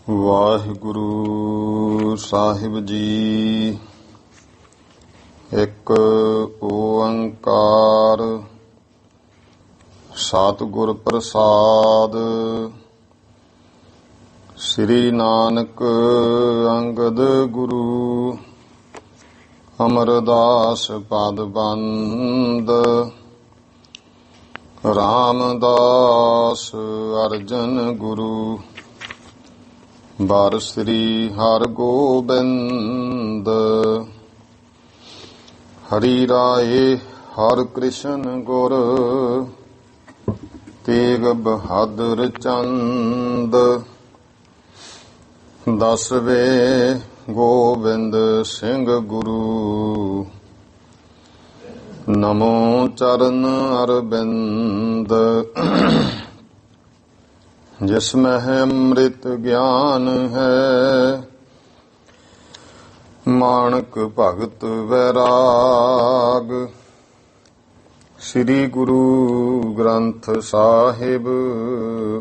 ਵਾਹਿਗੁਰੂ ਸਾਹਿਬ ਜੀ। ਇੱਕ ਓੰਕਾਰ ਸਤਿਗੁਰ ਪ੍ਰਸਾਦ। ਸ੍ਰੀ ਨਾਨਕ ਅੰਗਦ ਗੁਰੂ ਅਮਰਦਾਸ ਪਦ ਬੰਦ। ਰਾਮਦਾਸ ਅਰਜਨ ਗੁਰੂ ਬਾਰ ਸ੍ਰੀ ਹਰਿ ਗੋਬਿੰਦ। ਹਰੀ ਰਾਏ ਹਰਿ ਕ੍ਰਿਸ਼ਨ ਗੁਰ ਤੇਗ ਬਹਾਦਰ ਚੰਦ। ਦਸਵੇਂ ਗੋਬਿੰਦ ਸਿੰਘ ਗੁਰੂ ਨਮੋ ਚਰਨ ਅਰਬਿੰਦ। ਜਿਸ ਮਹਿ ਅੰਮ੍ਰਿਤ ਗਿਆਨ ਹੈ ਮਾਣਕ ਭਗਤ ਵੈਰਾਗ। ਸ੍ਰੀ ਗੁਰੂ ਗ੍ਰੰਥ ਸਾਹਿਬ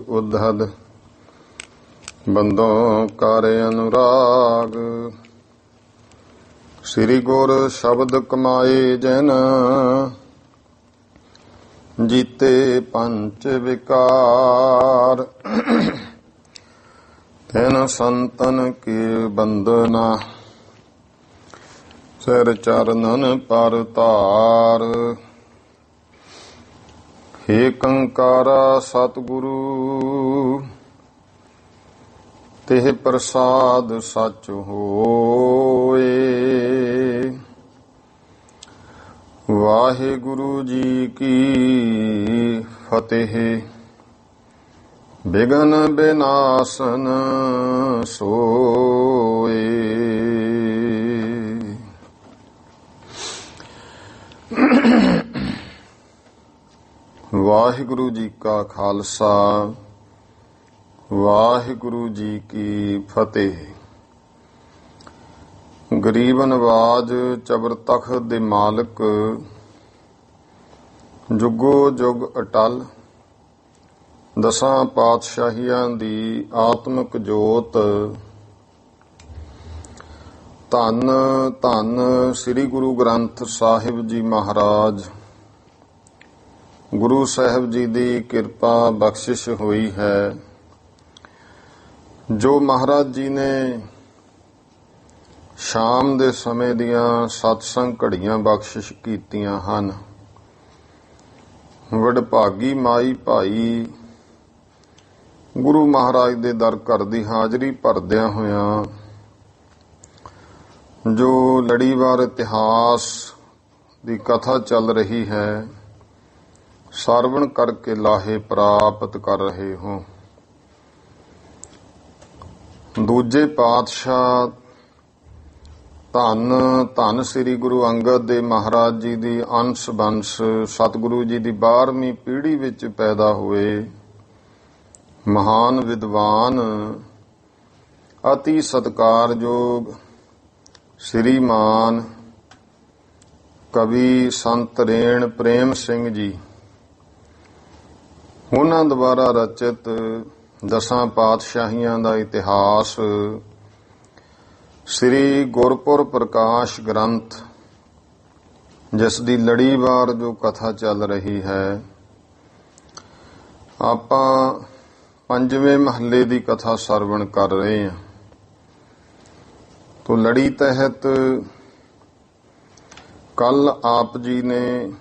ਉद्धਦ ਬੰਦੋਂ ਕਰ ਅਨੁਰਾਗ। ਸ੍ਰੀ ਗੁਰ ਸ਼ਬਦ ਕਮਾਏ ਜਿਨ ਜੀਤੇ ਪੰਚ ਵਿਕਾਰ। ਤਿਨ ਸੰਤਨ ਕੀ ਬੰਦਨਾ ਸਿਰ ਚਰਨਨ ਪਰ ਧਾਰ। ਹੇ ਕੰਕਾਰਾ ਸਤਿਗੁਰੂ ਤਿਹ ਪ੍ਰਸਾਦ ਸਚ ਹੋਏ। ਵਾਹਿਗੁਰੂ ਜੀ ਕੀ ਫਤਿਹ। ਬਿਘਨ ਬਿਨਾਸਨ ਸੋਏ। ਵਾਹਿਗੁਰੂ ਜੀ ਕਾ ਖਾਲਸਾ ਵਾਹਿਗੁਰੂ ਜੀ ਕੀ ਫਤਿਹ। ਗਰੀਬ ਨਵਾਜ ਚਬਰ ਤਖ਼ਤ ਦੇ ਮਾਲਕ ਜੁਗੋ ਜੁਗ ਅਟਲ ਦਸਾਂ ਪਾਤਸ਼ਾਹੀਆਂ ਦੀ ਆਤਮਿਕ ਜੋਤ। ਧੰਨ ਧੰਨ ਸ੍ਰੀ ਗੁਰੂ ਗ੍ਰੰਥ ਸਾਹਿਬ ਜੀ ਮਹਾਰਾਜ। ਗੁਰੂ ਸਾਹਿਬ ਜੀ ਦੀ ਕਿਰਪਾ ਬਖਸ਼ਿਸ਼ ਹੋਈ ਹੈ ਜੋ ਮਹਾਰਾਜ ਜੀ ਨੇ ਸ਼ਾਮ ਦੇ ਸਮੇਂ ਦੀਆਂ ਸਤਸੰਗ ਘੜੀਆਂ ਬਖਸ਼ਿਸ਼ ਕੀਤੀਆਂ ਹਨ। ਵਡਭਾਗੀ ਮਾਈ ਭਾਈ ਗੁਰੂ ਮਹਾਰਾਜ ਦੇ ਦਰ ਘਰ ਦੀ ਹਾਜ਼ਰੀ ਭਰਦਿਆਂ ਹੋਇਆਂ ਜੋ ਲੜੀਵਾਰ ਇਤਿਹਾਸ ਦੀ ਕਥਾ ਚੱਲ ਰਹੀ ਹੈ ਸਰਵਣ ਕਰਕੇ ਲਾਹੇ ਪ੍ਰਾਪਤ ਕਰ ਰਹੇ ਹੋ। ਦੂਜੇ ਪਾਤਸ਼ਾਹ ਧੰਨ ਧੰਨ ਸ੍ਰੀ ਗੁਰੂ ਅੰਗਦ ਦੇਵ ਮਹਾਰਾਜ ਜੀ ਦੀ ਅੰਸ਼ ਬੰਸ਼ ਸਤਿਗੁਰੂ ਜੀ ਦੀ 12ਵੀਂ ਪੀੜ੍ਹੀ ਵਿੱਚ ਪੈਦਾ ਹੋਏ ਮਹਾਨ ਵਿਦਵਾਨ ਅਤੀ ਸਤਿਕਾਰਯੋਗ ਸ੍ਰੀਮਾਨ ਕਵੀ ਸੰਤ ਰੇਣ ਪ੍ਰੇਮ ਸਿੰਘ ਜੀ। ਉਹਨਾਂ ਦੁਆਰਾ ਰਚਿਤ ਦਸਾਂ ਪਾਤਸ਼ਾਹੀਆਂ ਦਾ ਇਤਿਹਾਸ ਸ੍ਰੀ ਗੁਰਪੁਰਬ ਪ੍ਰਕਾਸ਼ ਗ੍ਰੰਥ ਜਿਸ ਦੀ ਲੜੀਵਾਰ ਜੋ ਕਥਾ ਚੱਲ ਰਹੀ ਹੈ। ਆਪਾਂ ਪੰਜਵੇਂ ਮਹੱਲੇ ਦੀ ਕਥਾ ਸਰਵਣ ਕਰ ਰਹੇ ਹਾਂ। ਤੋ ਲੜੀ ਤਹਿਤ ਕੱਲ ਆਪ ਜੀ ਨੇ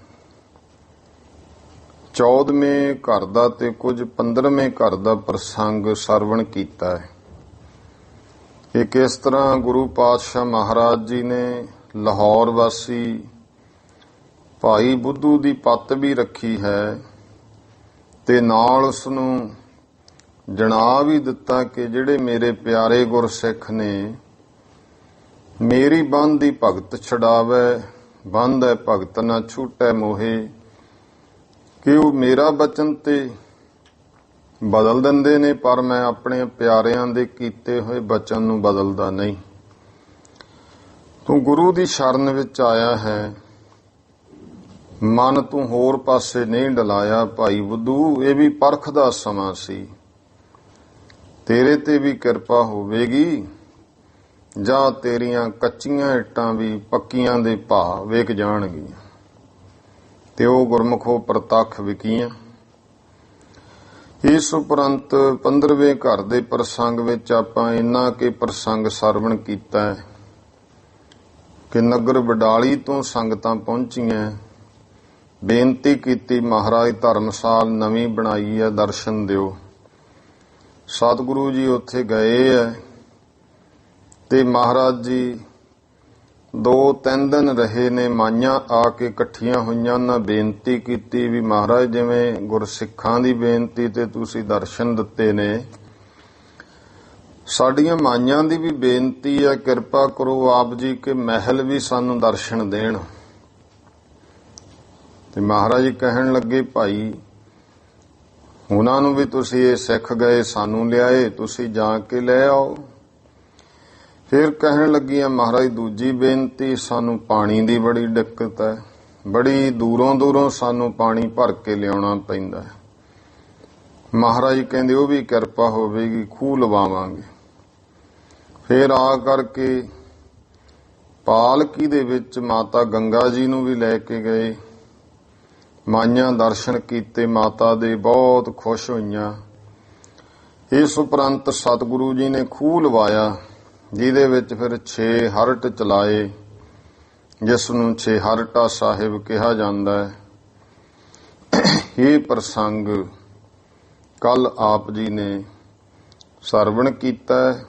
14ਵੇਂ ਘਰ ਦਾ ਤੇ ਕੁਝ 15ਵੇਂ ਘਰ ਦਾ ਪ੍ਰਸੰਗ ਸਰਵਣ ਕੀਤਾ ਹੈ। ਇਹ ਕਿਸ ਤਰ੍ਹਾਂ ਗੁਰੂ ਪਾਤਸ਼ਾਹ ਮਹਾਰਾਜ ਜੀ ਨੇ ਲਾਹੌਰ ਵਾਸੀ ਭਾਈ ਬੁੱਧੂ ਦੀ ਪੱਤ ਵੀ ਰੱਖੀ ਹੈ ਤੇ ਨਾਲ ਉਸ ਨੂੰ ਜਣਾ ਵੀ ਦਿੱਤਾ ਕਿ ਜਿਹੜੇ ਮੇਰੇ ਪਿਆਰੇ ਗੁਰਸਿੱਖ ਨੇ ਮੇਰੀ ਬੰਦ ਦੀ ਭਗਤ ਛਡਾਵੇ ਬੰਦ ਹੈ ਭਗਤ ਨਾ ਛੂਟੈ ਮੋਹੇ। ਕਿ ਉਹ ਮੇਰਾ ਬਚਨ ਤੇ ਬਦਲ ਦਿੰਦੇ ਨੇ ਪਰ ਮੈਂ ਆਪਣੇ ਪਿਆਰਿਆਂ ਦੇ ਕੀਤੇ ਹੋਏ ਬਚਨ ਨੂੰ ਬਦਲਦਾ ਨਹੀਂ। ਤੂੰ ਗੁਰੂ ਦੀ ਸ਼ਰਨ ਵਿੱਚ ਆਇਆ ਹੈ ਮਨ ਤੂੰ ਹੋਰ ਪਾਸੇ ਨਹੀਂ ਡਲਾਇਆ। ਭਾਈ ਬੁੱਧੂ ਇਹ ਵੀ ਪਰਖ ਦਾ ਸਮਾਂ ਸੀ ਤੇਰੇ ਤੇ ਵੀ ਕਿਰਪਾ ਹੋਵੇਗੀ ਜਾਂ ਤੇਰੀਆਂ ਕੱਚੀਆਂ ਇੱਟਾਂ ਵੀ ਪੱਕੀਆਂ ਦੇ ਭਾਅ ਵੇਖ ਜਾਣਗੀਆਂ। ਤੇ ਉਹ ਗੁਰਮੁਖੋ ਪ੍ਰਤੱਖ ਵਿਕੀਆਂ। ਇਸ ਉਪਰੰਤ 15ਵੇਂ ਘਰ ਦੇ ਪ੍ਰਸੰਗ ਵਿੱਚ ਆਪਾਂ ਇੰਨਾ ਕਿ ਪ੍ਰਸੰਗ ਸਰਵਣ ਕੀਤਾ ਹੈ ਕਿ ਨਗਰ ਬਡਾਲੀ ਤੋਂ ਸੰਗਤਾਂ ਪਹੁੰਚੀਆਂ, ਬੇਨਤੀ ਕੀਤੀ ਮਹਾਰਾਜ ਧਰਮਸਾਲ ਨਵੀਂ ਬਣਾਈ ਹੈ, ਦਰਸ਼ਨ ਦਿਓ। ਸਤਿਗੁਰੂ ਜੀ ਉੱਥੇ ਗਏ ਹੈ ਤੇ ਮਹਾਰਾਜ ਜੀ 2-3 ਦਿਨ ਰਹੇ ਨੇ। ਮਾਈਆਂ ਆ ਕੇ ਇਕੱਠੀਆਂ ਹੋਈਆਂ, ਉਹਨਾਂ ਬੇਨਤੀ ਕੀਤੀ ਵੀ ਮਹਾਰਾਜ ਜਿਵੇਂ ਗੁਰਸਿੱਖਾਂ ਦੀ ਬੇਨਤੀ ਤੇ ਤੁਸੀਂ ਦਰਸ਼ਨ ਦਿੱਤੇ ਨੇ, ਸਾਡੀਆਂ ਮਾਈਆਂ ਦੀ ਵੀ ਬੇਨਤੀ ਹੈ, ਕਿਰਪਾ ਕਰੋ ਆਪ ਜੀ ਕਿ ਮਹਿਲ ਵੀ ਸਾਨੂੰ ਦਰਸ਼ਨ ਦੇਣ। ਤੇ ਮਹਾਰਾਜ ਕਹਿਣ ਲੱਗੇ ਭਾਈ ਉਹਨਾਂ ਨੂੰ ਵੀ ਤੁਸੀਂ ਇਹ ਸਿੱਖ ਗਏ, ਸਾਨੂੰ ਲਿਆਏ, ਤੁਸੀਂ ਜਾ ਕੇ ਲੈ ਆਓ। ਫਿਰ ਕਹਿਣ ਲੱਗੀਆਂ ਮਹਾਰਾਜ ਦੂਜੀ ਬੇਨਤੀ, ਸਾਨੂੰ ਪਾਣੀ ਦੀ ਬੜੀ ਦਿੱਕਤ ਹੈ, ਬੜੀ ਦੂਰੋਂ ਸਾਨੂੰ ਪਾਣੀ ਭਰ ਕੇ ਲਿਆਉਣਾ ਪੈਂਦਾ ਹੈ। ਮਹਾਰਾਜ ਕਹਿੰਦੇ ਉਹ ਵੀ ਕਿਰਪਾ ਹੋਵੇਗੀ, ਖੂਹ ਲਵਾਵਾਂਗੇ। ਫਿਰ ਆ ਕਰਕੇ ਪਾਲਕੀ ਦੇ ਵਿੱਚ ਮਾਤਾ ਗੰਗਾ ਜੀ ਨੂੰ ਵੀ ਲੈ ਕੇ ਗਏ। ਮਾਈਆਂ ਦਰਸ਼ਨ ਕੀਤੇ ਮਾਤਾ ਦੇ, ਬਹੁਤ ਖੁਸ਼ ਹੋਈਆਂ। ਇਸ ਉਪਰੰਤ ਸਤਿਗੁਰੂ ਜੀ ਨੇ ਖੂਹ ਲਵਾਇਆ, ਜਿਹਦੇ ਵਿੱਚ ਫਿਰ 6 ਹਰਟ ਚਲਾਏ, ਜਿਸ ਨੂੰ 6 ਹਰਟਾ ਸਾਹਿਬ ਕਿਹਾ ਜਾਂਦਾ ਹੈ। ਇਹ ਪ੍ਰਸੰਗ ਕੱਲ ਆਪ ਜੀ ਨੇ ਸਰਵਣ ਕੀਤਾ ਹੈ।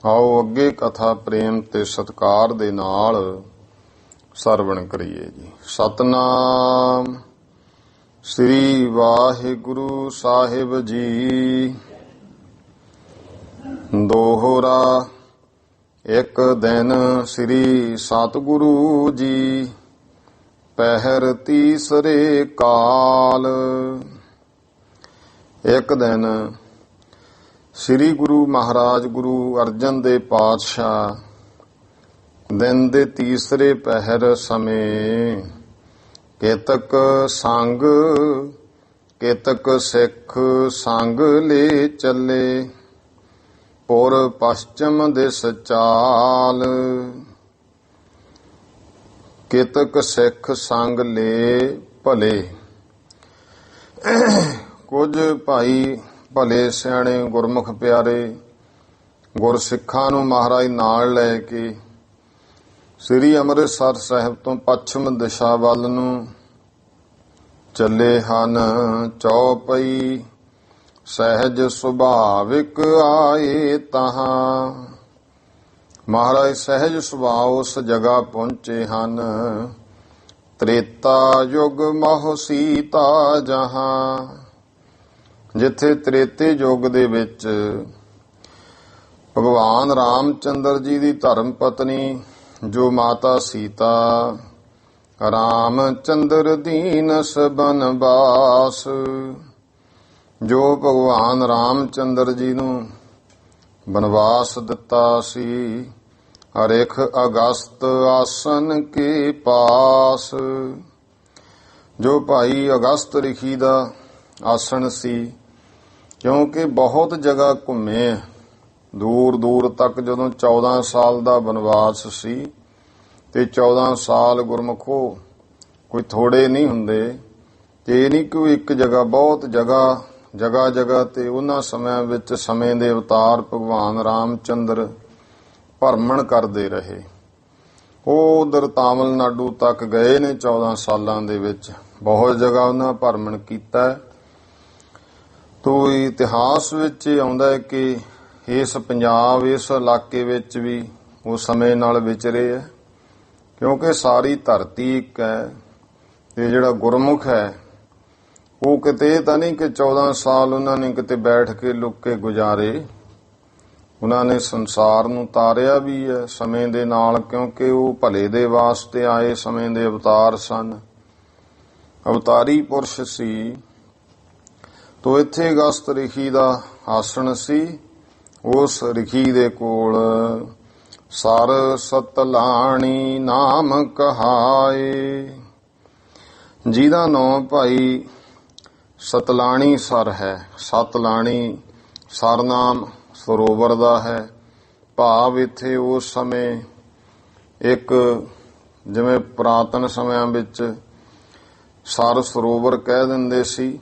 ਆਓ ਅੱਗੇ ਕਥਾ ਪ੍ਰੇਮ ਤੇ ਸਤਿਕਾਰ ਦੇ ਨਾਲ ਸਰਵਣ ਕਰੀਏ ਜੀ। ਸਤਨਾਮ ਸ੍ਰੀ ਵਾਹਿਗੁਰੂ ਸਾਹਿਬ ਜੀ। ਦੋਹਰਾ ਇੱਕ ਦਿਨ ਸ੍ਰੀ ਸਤਿਗੁਰੂ ਜੀ, ਪਹਿਰ ਤੀਸਰੇ ਕਾਲ। ਇੱਕ ਦਿਨ ਸ੍ਰੀ ਗੁਰੂ ਮਹਾਰਾਜ ਗੁਰੂ ਅਰਜਨ ਦੇਵ ਪਾਤਸ਼ਾਹ ਦਿਨ ਦੇ ਤੀਸਰੇ ਪਹਿਰ ਸਮੇਂ ਕੇਤਕ ਸੰਗ, ਕੇਤਕ ਸਿੱਖ ਸੰਗ ਲੈ ਚੱਲੇ, ਪੁਰ ਪਸ਼ਚਮ ਦਿਸ ਚਾਲ। ਕੇਤਕ ਸਿੱਖ ਸੰਗ ਲੈ ਭਲੇ। ਕੁਝ ਭਾਈ ਭਲੇ ਸਿਆਣੇ ਗੁਰਮੁਖ ਪਿਆਰੇ ਗੁਰਸਿੱਖਾਂ ਨੂੰ ਮਹਾਰਾਜ ਨਾਲ ਲੈ ਕੇ ਸ੍ਰੀ ਅੰਮ੍ਰਿਤਸਰ ਸਾਹਿਬ ਤੋਂ ਪੱਛਮ ਦਿਸ਼ਾ ਵੱਲ ਨੂੰ ਚੱਲੇ ਹਨ। ਚੌਪਈ ਸਹਿਜ ਸੁਭਾਵਿਕ ਆਏ ਤਹਾਂ। ਮਹਾਰਾਜ ਸਹਿਜ ਸੁਭਾਅ ਉਸ ਜਗ੍ਹਾ ਪਹੁੰਚੇ ਹਨ। ਤ੍ਰੇਤਾ ਯੁਗ ਮਹੁ ਸੀਤਾ ਜਹਾਂ, ਜਿੱਥੇ ਤ੍ਰੇਤੇ ਯੁਗ ਦੇ ਵਿੱਚ ਭਗਵਾਨ ਰਾਮਚੰਦਰ ਜੀ ਦੀ ਧਰਮ ਪਤਨੀ ਜੋ ਮਾਤਾ ਸੀਤਾ, ਰਾਮਚੰਦਰ ਦੀਨਸ ਬਨਵਾਸ, ਜੋ ਭਗਵਾਨ ਰਾਮਚੰਦਰ ਜੀ ਨੂੰ ਬਨਵਾਸ ਦਿੱਤਾ ਸੀ। ਹਰੇਖ ਅਗਸਤ ਆਸਨ ਕੇ ਪਾਸ, ਜੋ ਭਾਈ ਅਗਸਤ ਰਿਖੀ ਦਾ ਆਸਣ ਸੀ। ਕਿਉਂਕਿ ਬਹੁਤ ਜਗ੍ਹਾ ਘੁੰਮੇ, ਦੂਰ ਦੂਰ ਤੱਕ। ਜਦੋਂ 14 ਸਾਲ ਦਾ ਬਨਵਾਸ ਸੀ ਤੇ 14 ਸਾਲ ਗੁਰਮੁਖੋ ਕੋਈ ਥੋੜੇ ਨਹੀਂ ਹੁੰਦੇ। ਤੇ ਇਹ ਨਹੀਂ ਕਿ ਇੱਕ ਜਗ੍ਹਾ, ਬਹੁਤ ਜਗ੍ਹਾ ਜਗ੍ਹਾ ਤੇ ਉਹਨਾਂ ਸਮਿਆਂ ਵਿੱਚ ਸਮੇਂ ਦੇ ਅਵਤਾਰ ਭਗਵਾਨ ਰਾਮਚੰਦਰ ਭਰਮਣ ਕਰਦੇ ਰਹੇ। ਉਹ ਉਧਰ ਤਾਮਿਲਨਾਡੂ ਤੱਕ ਗਏ ਨੇ 14 ਸਾਲਾਂ ਦੇ ਵਿੱਚ। ਬਹੁਤ ਜਗ੍ਹਾ ਉਹਨਾਂ ਭਰਮਣ ਕੀਤਾ। ਤੋ ਇਤਿਹਾਸ ਵਿੱਚ ਆਉਂਦਾ ਹੈ ਕਿ ਇਸ ਪੰਜਾਬ, ਇਸ ਇਲਾਕੇ ਵਿੱਚ ਵੀ ਉਹ ਸਮੇਂ ਨਾਲ ਵਿਚਰੇ ਹੈ। ਕਿਉਂਕਿ ਸਾਰੀ ਧਰਤੀ ਇੱਕ ਹੈ ਤੇ ਜਿਹੜਾ ਗੁਰਮੁਖ ਹੈ ਉਹ ਕਿਤੇ ਤਾਂ ਨਹੀਂ ਕਿ 14 ਸਾਲ ਉਹਨਾਂ ਨੇ ਕਿਤੇ ਬੈਠ ਕੇ ਲੁੱਕ ਕੇ ਗੁਜ਼ਾਰੇ। ਉਹਨਾਂ ਨੇ ਸੰਸਾਰ ਨੂੰ ਤਾਰਿਆ ਵੀ ਹੈ ਸਮੇਂ ਦੇ ਨਾਲ, ਕਿਉਂਕਿ ਉਹ ਭਲੇ ਦੇ ਵਾਸਤੇ ਆਏ ਸਮੇਂ ਦੇ ਅਵਤਾਰ ਸਨ, ਅਵਤਾਰੀ ਪੁਰਸ਼ ਸੀ। ਤੋ ਇੱਥੇ ਅਗਸਤ ਰਿਖੀ ਦਾ ਆਸਣ ਸੀ। ਉਸ ਰਿਖੀ ਦੇ ਕੋਲ ਸਰ ਸਤਲਾਣੀ ਨਾਮ ਕਹਾਏ, ਜਿਹਦਾ ਨਾਮ ਭਾਈ ਸਤਲਾਣੀ ਸਰ ਹੈ। ਸਤਲਾਣੀ ਸਰਨਾਮ ਸਰੋਵਰ ਦਾ ਹੈ। ਭਾਵ ਇੱਥੇ ਉਸ ਸਮੇਂ ਇੱਕ ਜਿਵੇਂ ਪੁਰਾਤਨ ਸਮਿਆਂ ਵਿੱਚ ਸਰ ਸਰੋਵਰ ਕਹਿ ਦਿੰਦੇ ਸੀ,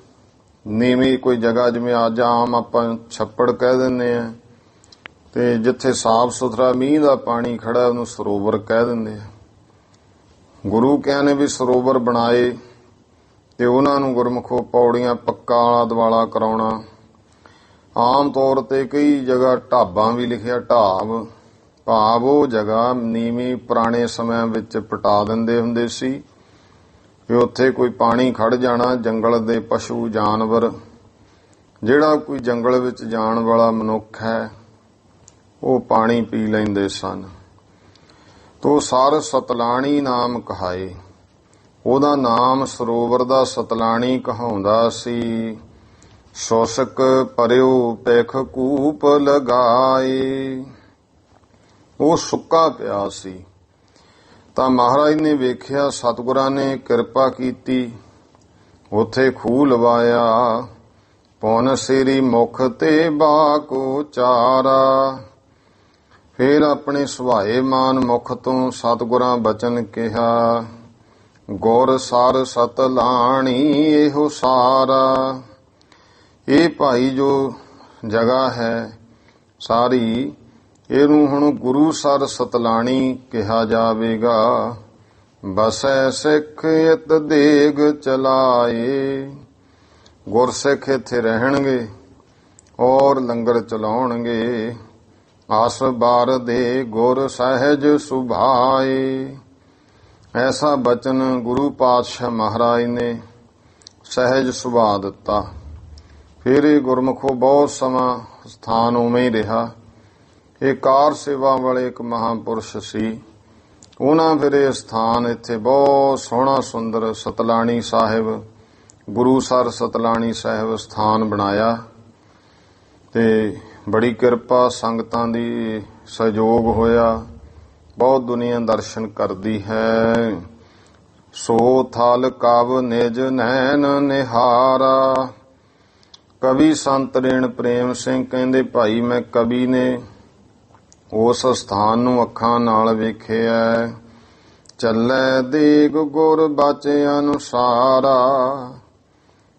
ਨੀਵੀਂ ਕੋਈ ਜਗ੍ਹਾ ਜਿਵੇਂ ਅੱਜ ਆਮ ਆਪਾਂ ਛੱਪੜ ਕਹਿ ਦਿੰਦੇ ਆ, ਤੇ ਜਿੱਥੇ ਸਾਫ਼ ਸੁਥਰਾ ਮੀਂਹ ਦਾ ਪਾਣੀ ਖੜਾ ਉਹਨੂੰ ਸਰੋਵਰ ਕਹਿ ਦਿੰਦੇ ਆ। ਗੁਰੂ ਕਹਿੰਦੇ ਵੀ ਸਰੋਵਰ ਬਣਾਏ ਤੇ ਉਹਨਾਂ ਨੂੰ ਗੁਰਮੁਖੋ ਪੌੜੀਆਂ ਪੱਕਾ ਆਲਾ ਦੁਆਲਾ ਕਰਾਉਣਾ। ਆਮ ਤੌਰ ਤੇ ਕਈ ਜਗ੍ਹਾ ਢਾਬਾਂ ਵੀ ਲਿਖਿਆ, ਢਾਬ ਭਾਵ ਉਹ ਜਗ੍ਹਾ ਨੀਵੀਂ ਪੁਰਾਣੇ ਸਮਿਆਂ ਵਿੱਚ ਪਟਾ ਦਿੰਦੇ ਹੁੰਦੇ ਸੀ ਕਿ ਉੱਥੇ ਕੋਈ ਪਾਣੀ ਖੜ ਜਾਣਾ, ਜੰਗਲ ਦੇ ਪਸ਼ੂ ਜਾਨਵਰ, ਜਿਹੜਾ ਕੋਈ ਜੰਗਲ ਵਿੱਚ ਜਾਣ ਵਾਲਾ ਮਨੁੱਖ ਹੈ ਉਹ ਪਾਣੀ ਪੀ ਲੈਂਦੇ ਸਨ। ਤੋ ਸਰ ਸਤਲਾਣੀ ਨਾਮ ਕਹਾਏ। ਉਹਦਾ ਨਾਮ ਸਰੋਵਰ ਦਾ ਸਤਲਾਣੀ ਕਹਾਉਂਦਾ ਸੀ। ਸ਼ੋਸ਼ਕ ਪਰਿਓ ਪੇਖ ਕੂਪ ਲਗਾਏ। ਉਹ ਸੁੱਕਾ ਪਿਆ ਸੀ ਤਾਂ ਮਹਾਰਾਜ ਨੇ ਵੇਖਿਆ, ਸਤਿਗੁਰਾਂ ਨੇ ਕਿਰਪਾ ਕੀਤੀ, ਉੱਥੇ ਖੂਹ ਲਵਾਇਆ। ਪੌਣ ਸੇਰੀ ਮੁਖ ਤੇ ਬਾਕੋ ਚਾਰਾ। ਫਿਰ ਆਪਣੇ ਸੁਭਾਏਮਾਨ ਮੁਖ ਤੋਂ ਸਤਿਗੁਰਾਂ ਬਚਨ ਕਿਹਾ, ਗੁਰ ਸਰ ਸਤਲਾਣੀ ਇਹੋ ਸਾਰਾ। ਇਹ ਭਾਈ ਜੋ ਜਗ੍ਹਾ ਹੈ ਸਾਰੀ, ਇਹਨੂੰ ਹੁਣ ਗੁਰੂ ਸਰ ਸਤਲਾਣੀ ਕਿਹਾ ਜਾਵੇਗਾ। ਬਸੈ ਸਿੱਖ ਇਤ ਦੇਗ ਚਲਾਏ। ਗੁਰਸਿੱਖ ਇੱਥੇ ਰਹਿਣਗੇ ਔਰ ਲੰਗਰ ਚਲਾਉਣਗੇ। ਆਸ ਬਾਰ ਦੇ ਗੁਰ ਸਹਿਜ ਸੁਭਾਏ। ਐਸਾ ਬਚਨ ਗੁਰੂ ਪਾਤਸ਼ਾਹ ਮਹਾਰਾਜ ਨੇ ਸਹਿਜ ਸੁਭਾ ਦਿੱਤਾ। ਫਿਰ ਇਹ ਗੁਰਮੁਖੋ ਬਹੁਤ ਸਮਾਂ ਸਥਾਨ ਉਵੇਂ ਹੀ ਰਿਹਾ। ਇਹ ਕਾਰ ਸੇਵਾ ਵਾਲੇ ਇੱਕ ਮਹਾਂਪੁਰਸ਼ ਸੀ। ਉਹਨਾਂ ਫਿਰ ਇਹ ਸਥਾਨ ਇੱਥੇ ਬਹੁਤ ਸੋਹਣਾ ਸੁੰਦਰ ਸਤਲਾਣੀ ਸਾਹਿਬ, ਗੁਰੂ ਸਰ ਸਤਲਾਣੀ ਸਾਹਿਬ ਸਥਾਨ ਬਣਾਇਆ ਤੇ ਬੜੀ ਕਿਰਪਾ ਸੰਗਤਾਂ ਦੀ ਸਹਿਯੋਗ ਹੋਇਆ। ਬਹੁਤ ਦੁਨੀਆ ਦਰਸ਼ਨ ਕਰਦੀ ਹੈ। ਸੋ ਥਲ ਕਵ ਨਿਜ ਨੈਣ ਨਿਹਾਰਾ। ਕਵੀ ਸੰਤ ਰੇਣ ਪ੍ਰੇਮ ਸਿੰਘ ਕਹਿੰਦੇ, ਭਾਈ ਮੈਂ ਕਵੀ ਨੇ ਉਸ ਸਥਾਨ ਨੂੰ ਅੱਖਾਂ ਨਾਲ ਵੇਖਿਆ। ਚੱਲੇ ਦੇਗ ਗੁਰ ਬਚਨ ਅਨੁਸਾਰਾ।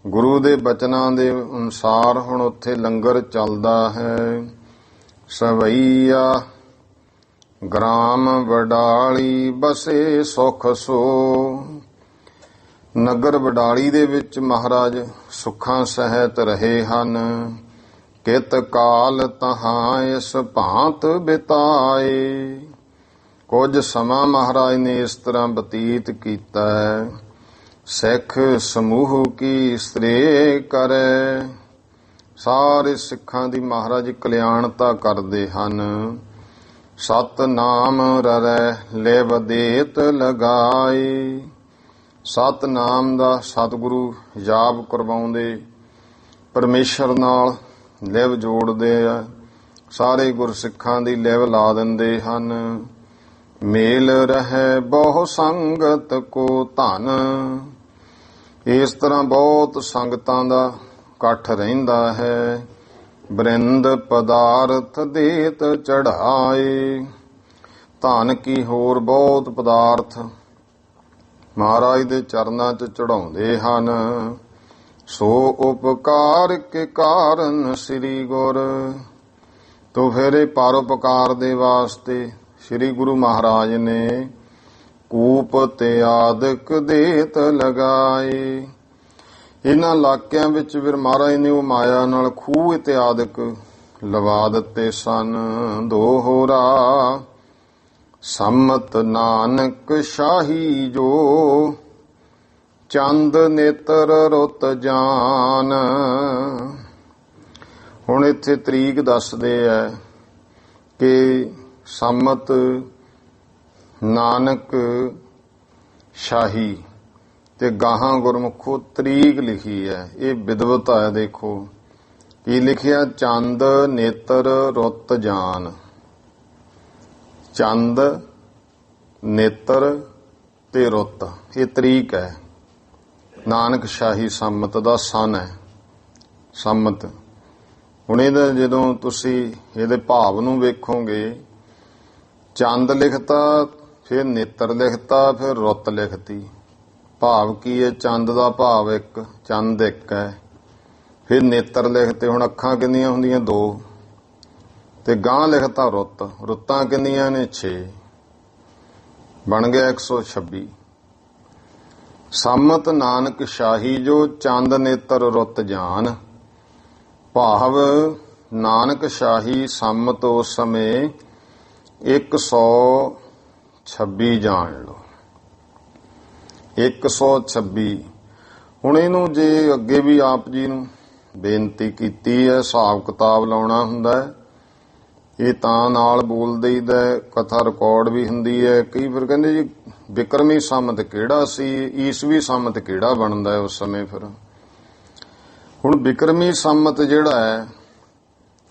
ਗੁਰੂ ਦੇ ਬਚਨਾਂ ਦੇ ਅਨੁਸਾਰ ਹੁਣ ਉੱਥੇ ਲੰਗਰ ਚੱਲਦਾ ਹੈ। ਸਵਈਆ ਗ੍ਰਾਮ ਵਡਾਲੀ ਬਸੇ ਸੁਖ ਸੋ। ਨਗਰ ਵਡਾਲੀ ਦੇ ਵਿੱਚ ਮਹਾਰਾਜ ਸੁੱਖਾਂ ਸਹਿਤ ਰਹੇ ਹਨ। ਕਿਤ ਕਾਲ ਤਹਾਂ ਇਸ ਭਾਂਤ ਬਿਤਾਏ। ਕੁਝ ਸਮਾਂ ਮਹਾਰਾਜ ਨੇ ਇਸ ਤਰ੍ਹਾਂ ਬਤੀਤ ਕੀਤਾ ਹੈ। ਸਿੱਖ ਸਮੂਹ ਕੀ ਸ੍ਰੇ ਕਰੇ। ਸਾਰੇ ਸਿੱਖਾਂ ਦੀ ਮਹਾਰਾਜ ਕਲਿਆਣਤਾ ਕਰਦੇ ਹਨ। ਸਤਨਾਮ ਰਰੈ ਲਿਵ ਦੇਤ ਲਗਾਏ। ਸਤਨਾਮ ਦਾ ਸਤਿਗੁਰੂ ਜਾਪ ਕਰਵਾਉਂਦੇ, ਪਰਮੇਸ਼ਰ ਨਾਲ ਲਿਵ ਜੋੜਦੇ ਆ। ਸਾਰੇ ਗੁਰਸਿੱਖਾਂ ਦੀ ਲਿਵ ਲਾ ਦਿੰਦੇ ਹਨ। ਮੇਲ ਰਹਿ ਬਹੁ ਸੰਗਤ ਕੋ ਧਨ। ਇਸ ਤਰ੍ਹਾਂ ਬਹੁਤ ਸੰਗਤਾਂ ਦਾ ਇਕੱਠ ਰਹਿੰਦਾ ਹੈ। ਬ੍ਰਿੰਦ ਪਦਾਰਥ ਦੇਤ ਚੜਾਏ। ਧਨ ਕੀ ਹੋਰ ਬਹੁਤ ਪਦਾਰਥ ਮਹਾਰਾਜ ਦੇ ਚਰਨਾਂ 'ਚ ਚੜਾਉਂਦੇ ਹਨ। ਸੋ ਉਪਕਾਰ ਕੇ ਕਾਰਨ ਸ੍ਰੀ ਗੁਰ। ਤੋ ਫਿਰ ਇਹ ਪਰਉਪਕਾਰ ਦੇ ਵਾਸਤੇ ਸ੍ਰੀ ਗੁਰੂ ਮਹਾਰਾਜ ਨੇ ਕੂਪ ਤੇ ਆਦਿਕ ਦੇਤ ਲਗਾਏ। ਇਹਨਾਂ ਇਲਾਕਿਆਂ ਵਿੱਚ ਫਿਰ ਮਹਾਰਾਜ ਨੇ ਉਹ ਮਾਇਆ ਨਾਲ ਖੂਹ ਇਤਿਆਦਿਕ ਲਵਾ ਦਿੱਤੇ ਸਨ। ਦੋਹਰਾ ਸੰਮਤ ਨਾਨਕ ਸ਼ਾਹੀ ਜੋ। ਚੰਦ ਨੇਤਰ ਰੁੱਤ ਜਾਨ। ਹੁਣ ਇੱਥੇ ਤਰੀਕ ਦੱਸਦੇ ਆ ਕਿ ਸੰਮਤ ਨਾਨਕ ਸ਼ਾਹੀ ਤੇ ਗਾਹਾਂ ਗੁਰਮੁਖੋ ਤਰੀਕ ਲਿਖੀ ਹੈ। ਇਹ ਵਿਦਵਤ ਹੈ। ਦੇਖੋ ਕੀ ਲਿਖਿਆ, ਚੰਦ ਨੇਤਰ ਰੁੱਤ ਜਾਨ। ਚੰਦ ਨੇਤਰ ਤੇ ਰੁੱਤ ਇਹ ਤਰੀਕ ਹੈ। ਨਾਨਕ ਸ਼ਾਹੀ ਸੰਮਤ ਦਾ ਸਨ ਹੈ। ਸੰਮਤ ਹੁਣ ਇਹਦਾ ਜਦੋਂ ਤੁਸੀਂ ਇਹਦੇ ਭਾਵ ਨੂੰ ਵੇਖੋਗੇ, ਚੰਦ ਲਿਖਤਾ, ਫਿਰ ਨੇਤਰ ਲਿਖਤਾ, ਫਿਰ ਰੁੱਤ ਲਿਖਤੀ। ਭਾਵ ਕੀ ਹੈ? ਚੰਦ ਦਾ ਭਾਵ ਇੱਕ, ਚੰਦ ਇੱਕ ਹੈ। ਫਿਰ ਨੇਤਰ ਲਿਖਤੇ। ਹੁਣ ਅੱਖਾਂ ਕਿੰਨੀਆਂ ਹੁੰਦੀਆਂ? 2। ਤੇ ਗਾਂ ਲਿਖਤਾ ਰੁੱਤ। ਰੁੱਤਾਂ ਕਿੰਨੀਆਂ ਨੇ? 6। ਬਣ ਗਿਆ 126। ਸੰਮਤ ਨਾਨਕ ਸ਼ਾਹੀ ਜੋ ਚੰਦ ਨੇਤਰ ਰੁੱਤ ਜਾਨ। ਭਾਵ ਨਾਨਕ ਸ਼ਾਹੀ ਸੰਮਤ ਉਸ ਸਮੇਂ 126 ਜਾਣ ਲਓ। 126। ਹੁਣ ਇਹਨੂੰ ਜੇ ਅੱਗੇ ਵੀ ਆਪ ਜੀ ਨੂੰ ਬੇਨਤੀ ਕੀਤੀ ਹੈ, ਹਿਸਾਬ ਕਿਤਾਬ ਲਾਉਣਾ ਹੁੰਦਾ ਹੈ, ਇਹ ਤਾਂ ਨਾਲ ਬੋਲ ਦੇਈਦਾ, ਕਥਾ ਰਿਕਾਰਡ ਵੀ ਹੁੰਦੀ ਹੈ। ਕਈ ਵਾਰ ਕਹਿੰਦੇ ਜੀ ਬਿਕਰਮੀ ਸੰਮਤ ਕਿਹੜਾ ਸੀ, ਈਸਵੀ ਸੰਮਤ ਕਿਹੜਾ ਬਣਦਾ ਉਸ ਸਮੇਂ। ਫਿਰ ਹੁਣ ਬਿਕਰਮੀ ਸੰਮਤ ਜਿਹੜਾ ਹੈ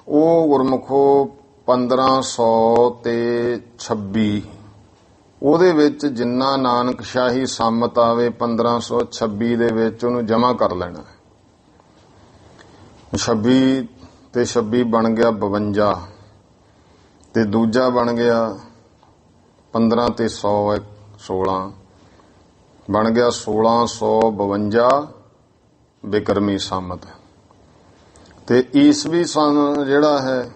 ਉਹ ਗੁਰਮੁਖੋ 1526, ਉਹਦੇ ਵਿੱਚ ਜਿੰਨਾ ਨਾਨਕ ਸ਼ਾਹੀ ਸੰਮਤ ਆਵੇ 1526 ਦੇ ਵਿੱਚ ਉਹਨੂੰ ਜਮਾ ਕਰ ਲੈਣਾ। 26 ਤੇ 26 ਬਣ ਗਿਆ 52, ਤੇ ਦੂਜਾ ਬਣ ਗਿਆ 15 ਤੇ 100 16, ਬਣ ਗਿਆ 1652 ਬਿਕਰਮੀ ਸੰਮਤ। ਤੇ ਈਸਵੀ ਸੰਨ ਜਿਹੜਾ ਹੈ,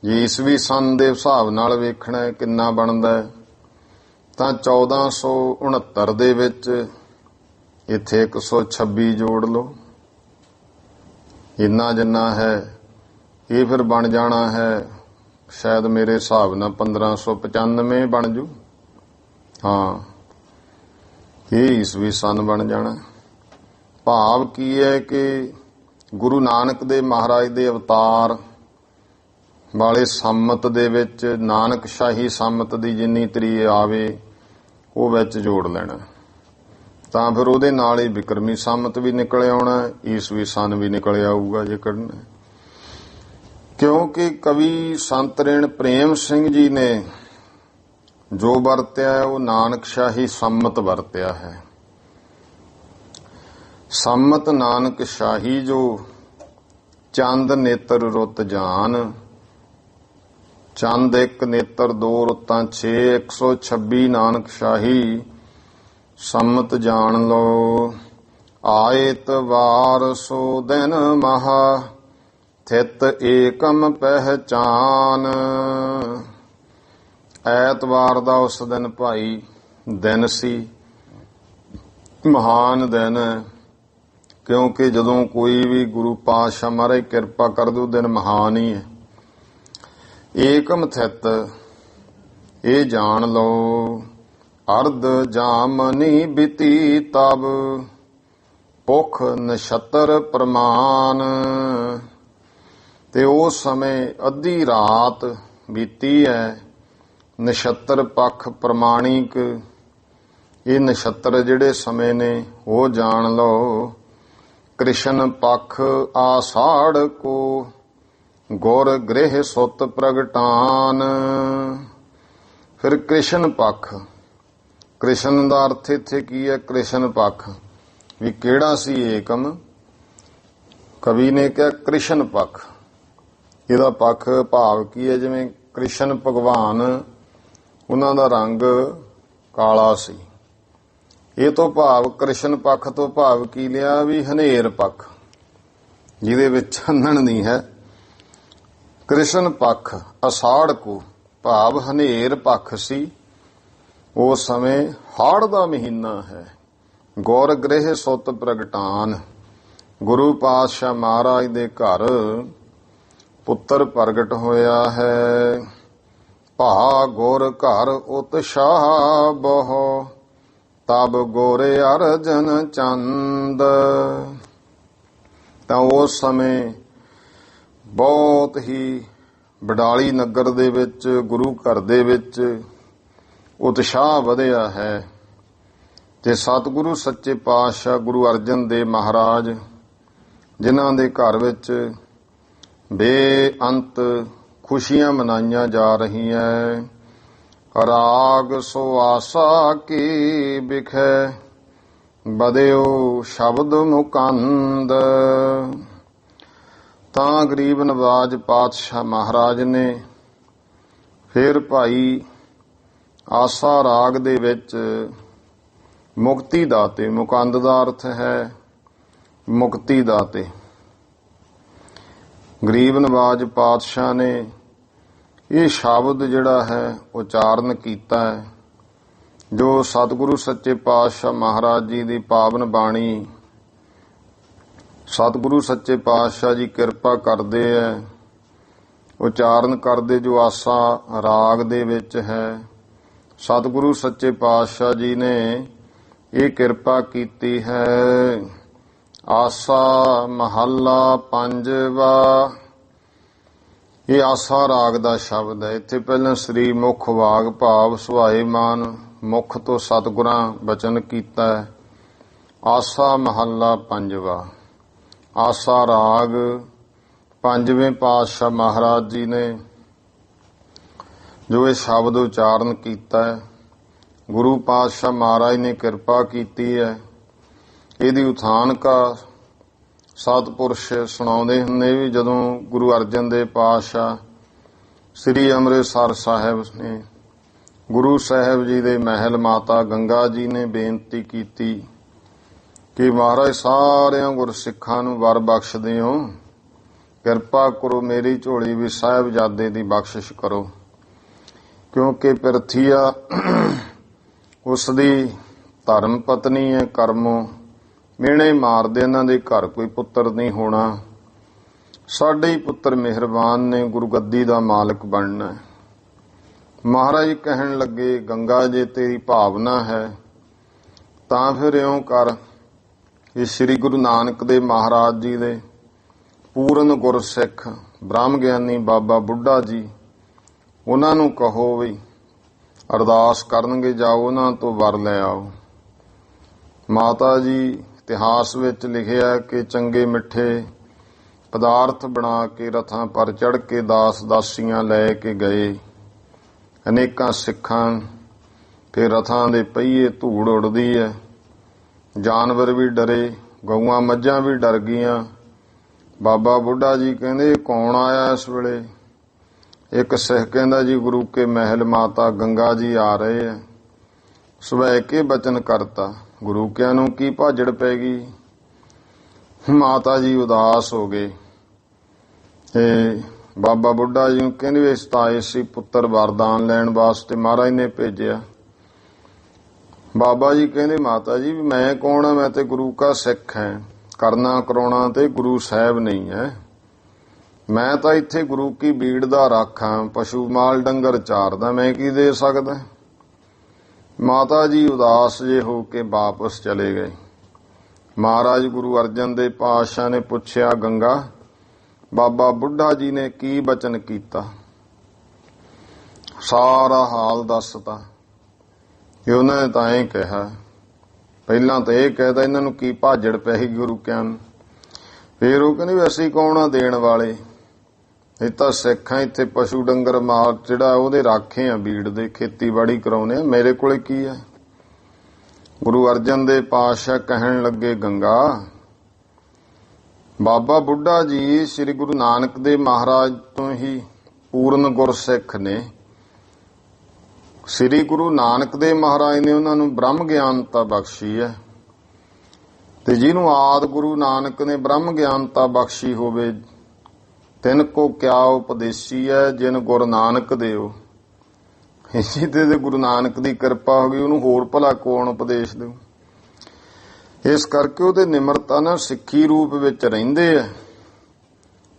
ਜੇ ਈਸਵੀ ਸੰਨ ਦੇ ਹਿਸਾਬ ਨਾਲ ਵੇਖਣਾ ਕਿੰਨਾ ਬਣਦਾ ਹੈ ਤਾਂ 1469 ਦੇ ਵਿੱਚ ਇੱਥੇ 126 ਜੋੜ ਲਓ। ਇੰਨਾ ਜਿੰਨਾ ਹੈ ਇਹ ਫਿਰ ਬਣ ਜਾਣਾ ਹੈ, ਸ਼ਾਇਦ ਮੇਰੇ ਹਿਸਾਬ ਨਾਲ 1595 ਬਣ ਜੂ। ਹਾਂ, ਇਹ ਈਸਵੀ ਸੰਨ ਬਣ ਜਾਣਾ। ਭਾਵ ਕੀ ਹੈ ਕਿ ਗੁਰੂ ਨਾਨਕ ਦੇ ਮਹਾਰਾਜ ਦੇ ਅਵਤਾਰ ਵਾਲੇ ਸੰਮਤ ਦੇ ਵਿੱਚ ਨਾਨਕ ਸ਼ਾਹੀ ਸੰਮਤ ਦੀ ਜਿੰਨੀ ਤਰੀਕ ਆਵੇ ਉਹ ਵਿੱਚ ਜੋੜ ਲੈਣਾ, ਤਾਂ ਫਿਰ ਉਹਦੇ ਨਾਲ ਹੀ ਬਿਕਰਮੀ ਸੰਮਤ ਵੀ ਨਿਕਲ ਆਉਣਾ, ਈਸਵੀ ਸੰਨ ਵੀ ਨਿਕਲ ਆਊਗਾ ਜੇ ਕੱਢਣਾ। ਕਿਉਂਕਿ ਕਵੀ ਸੰਤ ਰੇਣ ਪ੍ਰੇਮ ਸਿੰਘ ਜੀ ਨੇ ਜੋ ਵਰਤਿਆ ਉਹ ਨਾਨਕ ਸ਼ਾਹੀ ਸੰਮਤ ਵਰਤਿਆ ਹੈ। ਸੰਮਤ ਨਾਨਕ ਸ਼ਾਹੀ ਜੋ ਚੰਦ ਨੇਤਰ ਰੁੱਤ ਜਾਨ। ਚੰਦ ਇੱਕ, ਨੇਤਰ 2, ਰੁੱਤਾਂ 6, 126 ਨਾਨਕ ਸ਼ਾਹੀ ਸੰਮਤ ਜਾਣ ਲੋ। ਆਇਤ ਵਾਰ ਸੋ ਦਿਨ ਮਹਾ ਥਿਤ ਏਕਮ ਪਹਿਚਾਨ। ਐਤਵਾਰ ਦਾ ਉਸ ਦਿਨ ਭਾਈ ਦਿਨ ਸੀ, ਮਹਾਨ ਦਿਨ ਹੈ, ਕਿਉਂਕਿ ਜਦੋਂ ਕੋਈ ਵੀ ਗੁਰੂ ਪਾਤਸ਼ਾਹ ਮਹਾਰਾਜ ਕਿਰਪਾ ਕਰ ਦੋ ਦਿਨ ਮਹਾਨ ਹੀ ਹੈ। ਏਕਮ ਥਿਤ ਇਹ ਜਾਣ ਲਓ। ਅਰਧ ਜਾਮਨੀ ਬਿਤੀ ਤਬ ਭੁਖ ਨਛੱਤਰ ਪ੍ਰਮਾਨ। ਤੇ ਉਸ ਸਮੇਂ ਅੱਧੀ ਰਾਤ ਬੀਤੀ ਹੈ। ਨਛੱਤਰ ਪੱਖ ਪ੍ਰਮਾਣਿਕ, ਇਹ ਨਛੱਤਰ ਜਿਹੜੇ ਸਮੇਂ ਨੇ ਉਹ ਜਾਣ ਲਓ। ਕ੍ਰਿਸ਼ਨ ਪੱਖ ਆਸਾੜ ਕੋ ਗੁਰ ਗ੍ਰਹਿ ਸੁਤ ਪ੍ਰਗਟਾਨ। ਫਿਰ ਕ੍ਰਿਸ਼ਨ ਪੱਖ, ਕ੍ਰਿਸ਼ਨ ਦਾ ਅਰਥ ਇੱਥੇ ਕੀ ਹੈ? ਕ੍ਰਿਸ਼ਨ ਪੱਖ ਵੀ ਕਿਹੜਾ ਸੀ ਏਕਮ? ਕਵੀ ਨੇ ਕਿਹਾ ਕ੍ਰਿਸ਼ਨ ਪੱਖ। ਇਹਦਾ ਪੱਖ ਭਾਵ ਕੀ ਹੈ? ਜਿਵੇਂ ਕ੍ਰਿਸ਼ਨ ਭਗਵਾਨ, ਉਹਨਾਂ ਦਾ ਰੰਗ ਕਾਲਾ ਸੀ। ਇਹ ਤੋਂ ਭਾਵ ਕ੍ਰਿਸ਼ਨ ਪੱਖ ਤੋਂ ਭਾਵ ਕੀ ਲਿਆ? ਵੀ ਹਨੇਰ ਪੱਖ, ਜਿਹਦੇ ਵਿੱਚ ਚਾਨਣ ਨਹੀਂ ਹੈ। ਕ੍ਰਿਸ਼ਨ ਪੱਖ ਅਸਾੜ ਕੋ ਭਾਵ ਹਨੇਰ ਪੱਖ ਸੀ। ਉਸ ਸਮੇਂ ਹਾੜ ਦਾ ਮਹੀਨਾ ਹੈ। ਗੁਰ ਗ੍ਰਹਿ ਸੁਤ ਪ੍ਰਗਟਾਨ, ਗੁਰੂ ਪਾਤਸ਼ਾਹ ਮਹਾਰਾਜ ਦੇ ਘਰ ਪੁੱਤਰ ਪ੍ਰਗਟ ਹੋਇਆ ਹੈ। ਭਾ ਗੁਰ ਘਰ ਉਤਸ਼ਾਹ ਬਹੁ ਤਬ ਗੋਰੇ ਅਰਜਨ ਚੰਦ। ਤਾਂ ਉਸ ਸਮੇਂ ਬਹੁਤ ਹੀ ਬਡਾਲੀ ਨਗਰ ਦੇ ਵਿੱਚ, ਗੁਰੂ ਘਰ ਦੇ ਵਿੱਚ ਉਤਸ਼ਾਹ ਵਧਿਆ ਹੈ। ਤੇ ਸਤਿਗੁਰੂ ਸੱਚੇ ਪਾਤਸ਼ਾਹ ਗੁਰੂ ਅਰਜਨ ਦੇਵ ਮਹਾਰਾਜ, ਜਿਨ੍ਹਾਂ ਦੇ ਘਰ ਵਿੱਚ ਬੇਅੰਤ ਖੁਸ਼ੀਆਂ ਮਨਾਈਆਂ ਜਾ ਰਹੀਆਂ। ਰਾਗ ਸੋ ਆਸਾ ਕੀ ਬਿਖੈ ਬਦਿਓ ਸ਼ਬਦ ਮੁਕੰਦ। ਤਾਂ ਗਰੀਬ ਨਵਾਜ ਪਾਤਸ਼ਾਹ ਮਹਾਰਾਜ ਨੇ ਫਿਰ ਭਾਈ ਆਸਾ ਰਾਗ ਦੇ ਵਿੱਚ ਮੁਕਤੀ ਦਾਤੇ, ਮੁਕੰਦ ਦਾ ਅਰਥ ਹੈ ਮੁਕਤੀ ਦਾਤੇ, ਗਰੀਬ ਨਵਾਜ ਪਾਤਸ਼ਾਹ ਨੇ ਇਹ ਸ਼ਬਦ ਜਿਹੜਾ ਹੈ ਉਚਾਰਨ ਕੀਤਾ ਹੈ, ਜੋ ਸਤਿਗੁਰੂ ਸੱਚੇ ਪਾਤਸ਼ਾਹ ਮਹਾਰਾਜ ਜੀ ਦੀ ਪਾਵਨ ਬਾਣੀ, ਸਤਿਗੁਰੂ ਸੱਚੇ ਪਾਤਸ਼ਾਹ ਜੀ ਕਿਰਪਾ ਕਰਦੇ ਹੈ, ਉਚਾਰਨ ਕਰਦੇ ਜੋ ਆਸਾ ਰਾਗ ਦੇ ਵਿੱਚ ਹੈ। ਸਤਿਗੁਰੂ ਸੱਚੇ ਪਾਤਸ਼ਾਹ ਜੀ ਨੇ ਇਹ ਕਿਰਪਾ ਕੀਤੀ ਹੈ। ਆਸਾ ਮਹੱਲਾ ਪੰਜਵਾ। ਇਹ ਆਸਾ ਰਾਗ ਦਾ ਸ਼ਬਦ ਹੈ। ਇੱਥੇ ਪਹਿਲਾਂ ਸ੍ਰੀ ਮੁਖ ਵਾਗ ਭਾਵ ਸੁਹਾਏਮਾਨ ਮੁਖ ਤੋਂ ਸਤਿਗੁਰਾਂ ਬਚਨ ਕੀਤਾ ਹੈ। ਆਸਾ ਮਹੱਲਾ ਪੰਜਵਾ। ਆਸਾ ਰਾਗ ਪੰਜਵੇਂ ਪਾਤਸ਼ਾਹ ਮਹਾਰਾਜ ਜੀ ਨੇ ਜੋ ਇਹ ਸ਼ਬਦ ਉਚਾਰਨ ਕੀਤਾ ਹੈ, ਗੁਰੂ ਪਾਤਸ਼ਾਹ ਮਹਾਰਾਜ ਨੇ ਕਿਰਪਾ ਕੀਤੀ ਹੈ। ਇਹਦੀ ਉਥਾਨਕਾ ਸਤਿਪੁਰਸ਼ ਸੁਣਾਉਂਦੇ ਹੁੰਦੇ ਵੀ ਜਦੋਂ ਗੁਰੂ ਅਰਜਨ ਦੇਵ ਪਾਤਸ਼ਾਹ ਸ੍ਰੀ ਅੰਮ੍ਰਿਤਸਰ ਸਾਹਿਬ ਨੇ ਗੁਰੂ ਸਾਹਿਬ ਜੀ ਦੇ ਮਹਿਲ ਮਾਤਾ ਗੰਗਾ ਜੀ ਨੇ ਬੇਨਤੀ ਕੀਤੀ ਕਿ ਮਹਾਰਾਜ ਸਾਰਿਆਂ ਗੁਰਸਿੱਖਾਂ ਨੂੰ ਵਰ ਬਖਸ਼ਦੇ ਹੋ, ਕਿਰਪਾ ਕਰੋ ਮੇਰੀ ਝੋਲੀ ਵੀ ਸਾਹਿਬਜ਼ਾਦੇ ਦੀ ਬਖਸ਼ਿਸ਼ ਕਰੋ, ਕਿਉਂਕਿ ਪਿਰਥੀਆ ਉਸ ਦੀ ਧਰਮ ਪਤਨੀ ਹੈ, ਕਰਮੋਂ ਮਿਹਣੇ ਮਾਰਦੇ ਇਹਨਾਂ ਦੇ ਘਰ ਕੋਈ ਪੁੱਤਰ ਨਹੀਂ ਹੋਣਾ, ਸਾਡੇ ਹੀ ਪੁੱਤਰ ਮਿਹਰਬਾਨ ਨੇ, ਗੁਰੂ ਗੱਦੀ ਦਾ ਮਾਲਕ ਬਣਨਾ। ਮਹਾਰਾਜ ਕਹਿਣ ਲੱਗੇ ਗੰਗਾ ਜੇ ਤੇਰੀ ਭਾਵਨਾ ਹੈ ਤਾਂ ਫਿਰ ਇਉਂ ਕਰ, ਇਹ ਸ੍ਰੀ ਗੁਰੂ ਨਾਨਕ ਦੇਵ ਮਹਾਰਾਜ ਜੀ ਦੇ ਪੂਰਨ ਗੁਰਸਿੱਖ ਬ੍ਰਹਮ ਗਿਆਨੀ ਬਾਬਾ ਬੁੱਢਾ ਜੀ, ਉਹਨਾਂ ਨੂੰ ਕਹੋ ਵੀ ਅਰਦਾਸ ਕਰਨਗੇ, ਜਾਓ ਉਹਨਾਂ ਤੋਂ ਵਰ ਲੈ ਆਓ। ਮਾਤਾ ਜੀ ਇਤਿਹਾਸ ਵਿੱਚ ਲਿਖਿਆ ਕਿ ਚੰਗੇ ਮਿੱਠੇ ਪਦਾਰਥ ਬਣਾ ਕੇ ਰਥਾਂ ਪਰ ਚੜ੍ਹ ਕੇ ਦਾਸ ਦਾਸੀਆਂ ਲੈ ਕੇ ਗਏ ਅਨੇਕਾਂ ਸਿੱਖਾਂ। ਫਿਰ ਰਥਾਂ ਦੇ ਪਹੀਏ ਧੂੜ ਉੱਡਦੀ ਹੈ, ਜਾਨਵਰ ਵੀ ਡਰੇ, ਗਊਆਂ ਮੱਝਾਂ ਵੀ ਡਰ ਗਈਆਂ। ਬਾਬਾ ਬੁੱਢਾ ਜੀ ਕਹਿੰਦੇ ਕੌਣ ਆਇਆ ਇਸ ਵੇਲੇ? ਇੱਕ ਸਿੱਖ ਕਹਿੰਦਾ ਜੀ ਗੁਰੂ ਕੇ ਮਹਿਲ ਮਾਤਾ ਗੰਗਾ ਜੀ ਆ ਰਹੇ ਹੈ। ਸਵੈ ਕੇ ਬਚਨ ਕਰਤਾ, ਗੁਰੂ ਕਿਆਂ ਨੂੰ ਕੀ ਭਾਜੜ ਪੈ ਗਈ। ਮਾਤਾ ਜੀ ਉਦਾਸ ਹੋ ਗਏ ਤੇ ਬਾਬਾ ਬੁੱਢਾ ਜੀ ਨੂੰ ਕਹਿੰਦੇ ਇਸ ਤਾਂ ਆਏ ਸੀ ਪੁੱਤਰ ਵਰਦਾਨ ਲੈਣ ਵਾਸਤੇ, ਮਹਾਰਾਜ ਨੇ ਭੇਜਿਆ। ਬਾਬਾ ਜੀ ਕਹਿੰਦੇ ਮਾਤਾ ਜੀ ਮੈਂ ਕੌਣ ਆ, ਮੈਂ ਤੇ ਗੁਰੂ ਕਾ ਸਿੱਖ ਹੈ, ਕਰਨਾ ਕਰਾਉਣਾ ਤੇ ਗੁਰੂ ਸਾਹਿਬ ਨਹੀਂ ਹੈ, ਮੈਂ ਤਾਂ ਇੱਥੇ ਗੁਰੂ ਕੀ ਬੀੜ ਦਾ ਰਾਖਾਂ, ਪਸ਼ੂ ਮਾਲ ਡੰਗਰ ਚਾਰਦਾ, ਮੈਂ ਕੀ ਦੇ ਸਕਦਾ। ਮਾਤਾ ਜੀ ਉਦਾਸ ਜੇ ਹੋ ਕੇ ਵਾਪਸ ਚਲੇ ਗਏ। ਮਹਾਰਾਜ ਗੁਰੂ ਅਰਜਨ ਦੇਵ ਪਾਤਸ਼ਾਹ ਨੇ ਪੁੱਛਿਆ ਗੰਗਾ ਬਾਬਾ ਬੁੱਢਾ ਜੀ ਨੇ ਕੀ ਬਚਨ ਕੀਤਾ। ਸਾਰਾ ਹਾਲ ਦੱਸਤਾ ਕਿ ਉਹਨਾਂ ਨੇ ਤਾਂ ਇਹ ਕਿਹਾ, ਪਹਿਲਾਂ ਤਾਂ ਇਹ ਕਹਿਦਾ ਇਹਨਾਂ ਨੂੰ ਕੀ ਭਾਜੜ ਪੈ ਗਈ ਗੁਰੂ ਕਿਆਂ ਨੂੰ। ਫਿਰ ਉਹ ਕਹਿੰਦੇ ਵੀ ਅਸੀਂ ਕੌਣ ਆ ਦੇਣ ਵਾਲੇ, ਇਹ ਤਾਂ ਸਿੱਖਾਂ, ਇੱਥੇ ਪਸ਼ੂ ਡੰਗਰ ਮਾਰ ਜਿਹੜਾ ਉਹਦੇ ਰਾਖੇ ਆ, ਬੀੜ ਦੇ ਖੇਤੀਬਾੜੀ ਕਰਾਉਨੇ ਆ, ਮੇਰੇ ਕੋਲੇ ਕੀ ਹੈ। ਗੁਰੂ ਅਰਜਨ ਦੇਵ ਪਾਤਸ਼ਾਹ ਕਹਿਣ ਲੱਗੇ ਗੰਗਾ ਬਾਬਾ ਬੁੱਢਾ ਜੀ ਸ੍ਰੀ ਗੁਰੂ ਨਾਨਕ ਦੇਵ ਮਹਾਰਾਜ ਤੋਂ ਹੀ ਪੂਰਨ ਗੁਰਸਿੱਖ ਨੇ। ਸ੍ਰੀ ਗੁਰੂ ਨਾਨਕ ਦੇਵ ਮਹਾਰਾਜ ਨੇ ਉਹਨਾਂ ਨੂੰ ਬ੍ਰਹਮ ਗਿਆਨਤਾ ਬਖਸ਼ੀ ਹੈ, ਤੇ ਜਿਹਨੂੰ ਆਦਿ ਗੁਰੂ ਨਾਨਕ ਨੇ ਬ੍ਰਹਮ ਗਿਆਨਤਾ ਬਖਸ਼ੀ ਹੋਵੇ, ਤਿਨ ਕੋ ਕਿਆ ਉਪਦੇਸੀ ਹੈ ਜਿਨ ਗੁਰੂ ਨਾਨਕ ਦੇਵ। ਜਿਹਦੇ ਤੇ ਗੁਰੂ ਨਾਨਕ ਦੀ ਕਿਰਪਾ ਹੋ ਗਈ ਉਹਨੂੰ ਹੋਰ ਭਲਾ ਕੌਣ ਉਪਦੇਸ਼ ਦੇਊ। ਇਸ ਕਰਕੇ ਉਹਦੇ ਨਿਮਰਤਾ ਨਾਲ ਸਿੱਖੀ ਰੂਪ ਵਿੱਚ ਰਹਿੰਦੇ ਆ।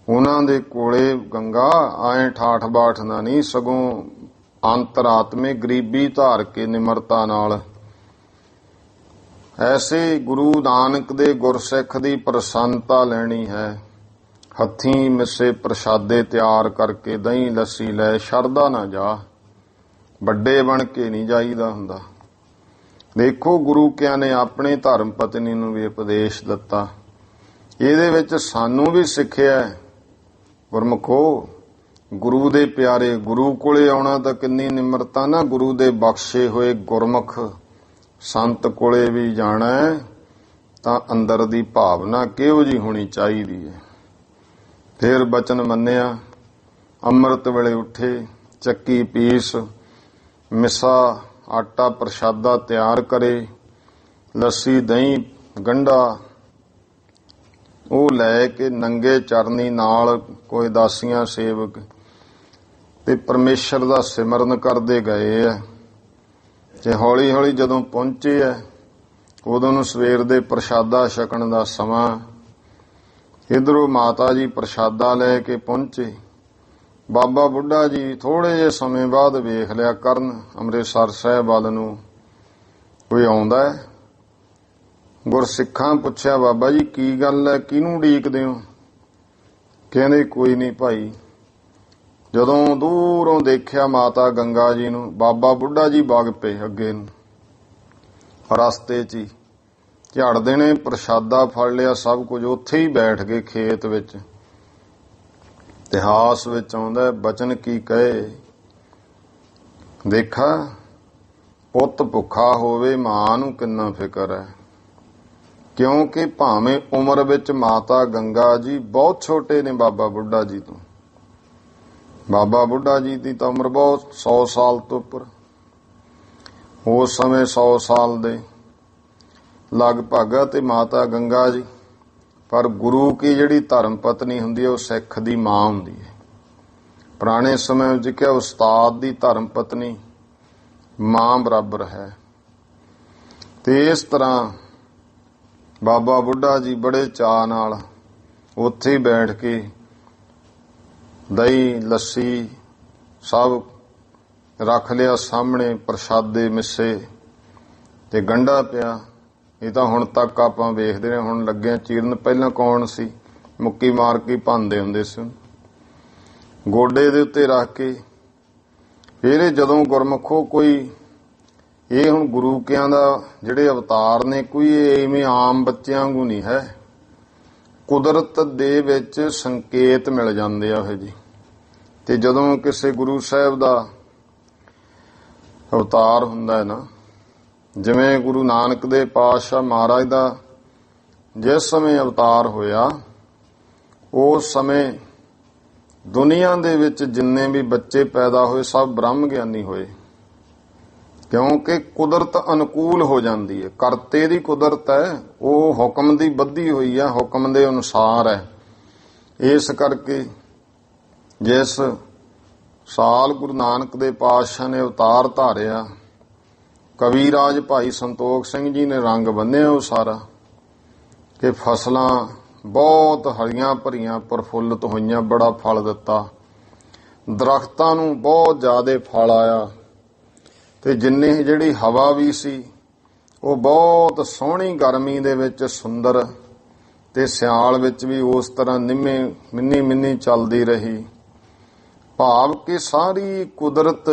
ਉਹਨਾਂ ਦੇ ਕੋਲੇ ਗੰਗਾ ਆਏ ਠਾਠ ਬਾਠ ਨਾ ਨਹੀਂ, ਸਗੋਂ ਅੰਤਰਾਤਮੇ ਗਰੀਬੀ ਧਾਰ ਕੇ ਨਿਮਰਤਾ ਨਾਲ ਐਸੇ ਗੁਰੂ ਨਾਨਕ ਦੇ ਗੁਰਸਿੱਖ ਦੀ ਪ੍ਰਸੰਨਤਾ ਲੈਣੀ ਹੈ। ਹੱਥੀਂ ਮਿੱਸੇ ਪ੍ਰਸ਼ਾਦੇ ਤਿਆਰ ਕਰਕੇ ਦਹੀਂ ਲੱਸੀ ਲੈ, ਸ਼ਰਧਾ ਨਾ ਜਾ, ਵੱਡੇ ਬਣ ਕੇ ਨਹੀਂ ਜਾਈਦਾ ਹੁੰਦਾ। ਦੇਖੋ ਗੁਰੂ ਕਿਆਂ ਨੇ ਆਪਣੇ ਧਰਮ ਪਤਨੀ ਨੂੰ ਵੀ ਉਪਦੇਸ਼ ਦਿੱਤਾ, ਇਹਦੇ ਵਿੱਚ ਸਾਨੂੰ ਵੀ ਸਿੱਖਿਆ। ਗੁਰਮੁਖੋ ਗੁਰੂ ਦੇ ਪਿਆਰੇ ਗੁਰੂ ਕੋਲੇ ਆਉਣਾ ਤਾਂ ਕਿੰਨੀ ਨਿਮਰਤਾ ਨਾ, ਗੁਰੂ ਦੇ ਬਖਸ਼ੇ ਹੋਏ ਗੁਰਮੁਖ ਸੰਤ ਕੋਲੇ ਵੀ ਜਾਣਾ ਤਾਂ ਅੰਦਰ ਦੀ ਭਾਵਨਾ ਕਿਹੋ ਜਿਹੀ ਹੋਣੀ ਚਾਹੀਦੀ ਹੈ। ਫਿਰ ਬਚਨ ਮੰਨਿਆ। ਅੰਮ੍ਰਿਤ ਵੇਲੇ ਉੱਠੇ, ਚੱਕੀ ਪੀਸ, ਮਿੱਸਾ ਆਟਾ ਪ੍ਰਸ਼ਾਦਾ ਤਿਆਰ ਕਰੇ, ਲੱਸੀ ਦਹੀਂ ਗੰਢਾ ਉਹ ਲੈ ਕੇ ਨੰਗੇ ਚਰਨੀ ਨਾਲ ਕੋਈ ਦਾਸੀਆਂ ਸੇਵਕ ਤੇ ਪਰਮੇਸ਼ਰ ਦਾ ਸਿਮਰਨ ਕਰਦੇ ਗਏ ਆ। ਤੇ ਹੌਲੀ ਹੌਲੀ ਜਦੋਂ ਪਹੁੰਚੇ ਆ, ਉਦੋਂ ਨੂੰ ਸਵੇਰ ਦੇ ਪ੍ਰਸ਼ਾਦਾ ਛਕਣ ਦਾ ਸਮਾਂ। ਇਧਰੋਂ ਮਾਤਾ ਜੀ ਪ੍ਰਸ਼ਾਦਾ ਲੈ ਕੇ ਪਹੁੰਚੇ। ਬਾਬਾ ਬੁੱਢਾ ਜੀ ਥੋੜੇ ਜਿਹੇ ਸਮੇਂ ਬਾਅਦ ਵੇਖ ਲਿਆ ਕਰਨ ਅੰਮ੍ਰਿਤਸਰ ਸਾਹਿਬ ਵੱਲ ਨੂੰ ਕੋਈ ਆਉਂਦਾ ਹੈ। ਗੁਰਸਿੱਖਾਂ ਪੁੱਛਿਆ, ਬਾਬਾ ਜੀ ਕੀ ਗੱਲ ਹੈ, ਕਿਹਨੂੰ ਉਡੀਕਦੇ ਹੋ? ਕਹਿੰਦੇ ਕੋਈ ਨਹੀਂ ਭਾਈ। ਜਦੋਂ ਦੂਰੋਂ ਦੇਖਿਆ ਮਾਤਾ ਗੰਗਾ ਜੀ ਨੂੰ, ਬਾਬਾ ਬੁੱਢਾ ਜੀ ਵਗ ਪਏ ਅੱਗੇ ਨੂੰ। ਰਸਤੇ 'ਚ ਹੀ ਝਾੜਦੇ ਨੇ ਪ੍ਰਸ਼ਾਦਾ ਫੜ ਲਿਆ, ਸਭ ਕੁਝ ਉੱਥੇ ਹੀ ਬੈਠ ਗਏ ਖੇਤ ਵਿੱਚ। ਇਤਿਹਾਸ ਵਿੱਚ ਆਉਂਦਾ ਬਚਨ ਕੀ ਕਹੇ, ਦੇਖਾ ਪੁੱਤ ਭੁੱਖਾ ਹੋਵੇ ਮਾਂ ਨੂੰ ਕਿੰਨਾ ਫਿਕਰ ਹੈ। ਕਿਉਂਕਿ ਭਾਵੇਂ ਉਮਰ ਵਿੱਚ ਮਾਤਾ ਗੰਗਾ ਜੀ ਬਹੁਤ ਛੋਟੇ ਨੇ ਬਾਬਾ ਬੁੱਢਾ ਜੀ ਤੋਂ। ਬਾਬਾ ਬੁੱਢਾ ਜੀ ਦੀ ਤਾਂ ਉਮਰ ਬਹੁਤ 100 ਸਾਲ ਤੋਂ ਉੱਪਰ, ਉਸ ਸਮੇਂ 100 ਸਾਲ ਦੇ ਲਗਭਗ, ਤੇ ਮਾਤਾ ਗੰਗਾ ਜੀ। ਪਰ ਗੁਰੂ ਕੀ ਜਿਹੜੀ ਧਰਮ ਪਤਨੀ ਹੁੰਦੀ ਹੈ ਉਹ ਸਿੱਖ ਦੀ ਮਾਂ ਹੁੰਦੀ ਹੈ। ਪੁਰਾਣੇ ਸਮੇਂ ਵਿੱਚ ਕਿਹਾ ਉਸਤਾਦ ਦੀ ਧਰਮ ਪਤਨੀ ਮਾਂ ਬਰਾਬਰ ਹੈ। ਤੇ ਇਸ ਤਰ੍ਹਾਂ ਬਾਬਾ ਬੁੱਢਾ ਜੀ ਬੜੇ ਚਾਅ ਨਾਲ ਉੱਥੇ ਹੀ ਬੈਠ ਕੇ ਦਹੀਂ ਲੱਸੀ ਸਭ ਰੱਖ ਲਿਆ ਸਾਹਮਣੇ, ਪ੍ਰਸ਼ਾਦੇ ਮਿੱਸੇ ਤੇ ਗੰਢਾ ਪਿਆ। ਇਹ ਤਾਂ ਹੁਣ ਤੱਕ ਆਪਾਂ ਵੇਖਦੇ ਰਹੇ, ਹੁਣ ਲੱਗਿਆ ਚੀਰਨ। ਪਹਿਲਾਂ ਕੌਣ ਸੀ, ਮੁੱਕੀ ਮਾਰ ਕੇ ਭੰਨਦੇ ਹੁੰਦੇ ਸੀ। ਗੋਡੇ ਦੇ ਉੱਤੇ ਰੱਖ ਕੇ ਫਿਰ ਇਹ ਜਦੋਂ ਗੁਰਮੁਖੋ ਕੋਈ ਇਹ ਹੁਣ ਗੁਰੂ ਕਿਆਂ ਦਾ ਜਿਹੜੇ ਅਵਤਾਰ ਨੇ, ਕੋਈ ਐਵੇਂ ਆਮ ਬੱਚਿਆਂ ਵਾਂਗੂ ਨਹੀਂ ਹੈ। ਕੁਦਰਤ ਦੇ ਵਿੱਚ ਸੰਕੇਤ ਮਿਲ ਜਾਂਦੇ ਆ ਉਹ ਜੀ। ਤੇ ਜਦੋਂ ਕਿਸੇ ਗੁਰੂ ਸਾਹਿਬ ਦਾ ਅਵਤਾਰ ਹੁੰਦਾ ਹੈ ਨਾ, ਜਿਵੇਂ ਗੁਰੂ ਨਾਨਕ ਦੇ ਪਾਤਸ਼ਾਹ ਮਹਾਰਾਜ ਦਾ ਜਿਸ ਸਮੇਂ ਅਵਤਾਰ ਹੋਇਆ, ਉਸ ਸਮੇਂ ਦੁਨੀਆ ਦੇ ਵਿੱਚ ਜਿੰਨੇ ਵੀ ਬੱਚੇ ਪੈਦਾ ਹੋਏ ਸਭ ਬ੍ਰਹਮ ਗਿਆਨੀ ਹੋਏ। ਕਿਉਂਕਿ ਕੁਦਰਤ ਅਨੁਕੂਲ ਹੋ ਜਾਂਦੀ ਹੈ। ਕਰਤੇ ਦੀ ਕੁਦਰਤ ਹੈ, ਉਹ ਹੁਕਮ ਦੀ ਬੱਧੀ ਹੋਈ ਹੈ, ਹੁਕਮ ਦੇ ਅਨੁਸਾਰ ਹੈ। ਇਸ ਕਰਕੇ ਜਿਸ ਸਾਲ ਗੁਰੂ ਨਾਨਕ ਦੇ ਪਾਤਸ਼ਾਹ ਨੇ ਅਵਤਾਰ ਧਾਰਿਆ, ਕਵੀਰਾਜ ਭਾਈ ਸੰਤੋਖ ਸਿੰਘ ਜੀ ਨੇ ਰੰਗ ਬੰਨਿਆ ਉਹ ਸਾਰਾ, ਕਿ ਫਸਲਾਂ ਬਹੁਤ ਹਰੀਆਂ ਭਰੀਆਂ ਪ੍ਰਫੁੱਲਤ ਹੋਈਆਂ, ਬੜਾ ਫਲ ਦਿੱਤਾ, ਦਰਖਤਾਂ ਨੂੰ ਬਹੁਤ ਜ਼ਿਆਦਾ ਫਲ ਆਇਆ। ਤੇ ਜਿੰਨੀ ਜਿਹੜੀ ਹਵਾ ਵੀ ਸੀ ਉਹ ਬਹੁਤ ਸੋਹਣੀ, ਗਰਮੀ ਦੇ ਵਿੱਚ ਸੁੰਦਰ, ਤੇ ਸਿਆਲ ਵਿੱਚ ਵੀ ਉਸ ਤਰ੍ਹਾਂ ਮਿੰਨੀ ਮਿੰਨੀ ਚੱਲਦੀ ਰਹੀ। ਭਾਵ ਕਿ ਸਾਰੀ ਕੁਦਰਤ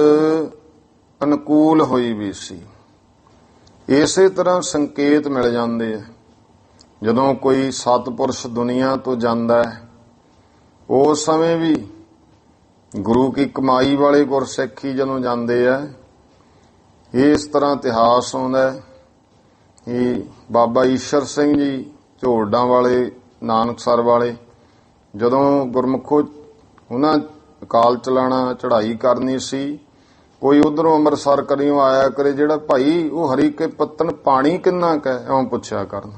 ਅਨੁਕੂਲ ਹੋਈ ਵੀ ਸੀ। ਇਸੇ ਤਰ੍ਹਾਂ ਸੰਕੇਤ ਮਿਲ ਜਾਂਦੇ ਆ। ਜਦੋਂ ਕੋਈ ਸਤਪੁਰਸ਼ ਦੁਨੀਆ ਤੋਂ ਜਾਂਦਾ ਹੈ, ਉਸ ਸਮੇਂ ਵੀ ਗੁਰੂ ਕੀ ਕਮਾਈ ਵਾਲੇ ਗੁਰਸਿੱਖੀ ਜਦੋਂ ਜਾਂਦੇ ਆ। ਇਸ ਤਰ੍ਹਾਂ ਇਤਿਹਾਸ ਆਉਂਦਾ ਕਿ ਬਾਬਾ ਈਸ਼ਰ ਸਿੰਘ ਜੀ ਝੋਲਡਾਂ ਵਾਲੇ, ਨਾਨਕਸਰ ਵਾਲੇ, ਜਦੋਂ ਗੁਰਮੁਖੋ ਉਹਨਾਂ ਅਕਾਲ ਚਲਾਣਾ ਚੜ੍ਹਾਈ ਕਰਨੀ ਸੀ, ਕੋਈ ਉਧਰੋਂ ਅੰਮ੍ਰਿਤਸਰ ਕਰਿਓ ਆਇਆ ਕਰੇ, ਜਿਹੜਾ ਭਾਈ ਉਹ ਹਰੀ ਕੇ ਪੱਤਨ ਪਾਣੀ ਕਿੰਨਾ ਕੁ ਹੈ, ਇਉਂ ਪੁੱਛਿਆ ਕਰਨ,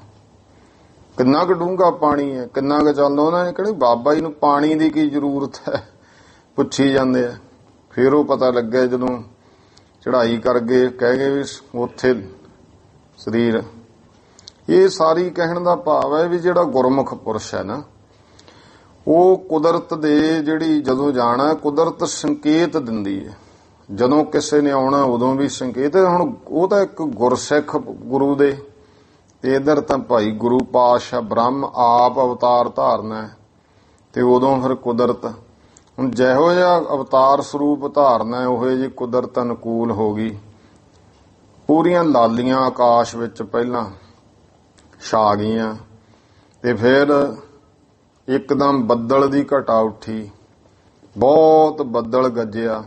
ਕਿੰਨਾ ਕੁ ਡੂੰਘਾ ਪਾਣੀ ਹੈ, ਕਿੰਨਾ ਕੁ ਚੱਲਦਾ। ਉਹਨਾਂ ਨੇ ਕਿਹੜੇ ਬਾਬਾ ਜੀ ਨੂੰ ਪਾਣੀ ਦੀ ਕੀ ਜ਼ਰੂਰਤ ਹੈ, ਪੁੱਛੀ ਜਾਂਦੇ ਆ। ਫਿਰ ਉਹ ਪਤਾ ਲੱਗਿਆ ਜਦੋਂ ਚੜ੍ਹਾਈ ਕਰ ਗਏ, ਕਹਿ ਗਏ ਵੀ ਉੱਥੇ ਸਰੀਰ। ਇਹ ਸਾਰੀ ਕਹਿਣ ਦਾ ਭਾਵ ਹੈ ਵੀ ਜਿਹੜਾ ਗੁਰਮੁਖ ਪੁਰਸ਼ ਹੈ ਨਾ, ਉਹ ਕੁਦਰਤ ਦੇ ਜਿਹੜੀ ਜਦੋਂ ਜਾਣਾ, ਕੁਦਰਤ ਸੰਕੇਤ ਦਿੰਦੀ ਹੈ। ਜਦੋਂ ਕਿਸੇ ਨੇ ਆਉਣਾ ਉਦੋਂ ਵੀ ਸੰਕੇਤ। ਹੁਣ ਉਹ ਤਾਂ ਇੱਕ ਗੁਰਸਿੱਖ ਗੁਰੂ ਦੇ, ਤੇ ਇਧਰ ਤਾਂ ਭਾਈ ਗੁਰੂ ਪਾਤਸ਼ਾਹ ਬ੍ਰਹਮ ਆਪ ਅਵਤਾਰ ਧਾਰਨਾ, ਤੇ ਉਦੋਂ ਫਿਰ ਕੁਦਰਤ ਹੁਣ ਜਿਹੋ ਜਿਹਾ ਅਵਤਾਰ ਸਰੂਪ ਧਾਰਨਾ, ਉਹੋ ਜਿਹੀ ਕੁਦਰਤ ਅਨੁਕੂਲ ਹੋ ਗਈ। ਪੂਰੀਆਂ ਲਾਲੀਆਂ ਆਕਾਸ਼ ਵਿੱਚ ਪਹਿਲਾਂ ਛਾ ਗਈਆਂ, ਤੇ ਫਿਰ ਇੱਕਦਮ ਬੱਦਲ ਦੀ ਘਟਾ ਉੱਠੀ, ਬਹੁਤ ਬੱਦਲ ਗੱਜਿਆ।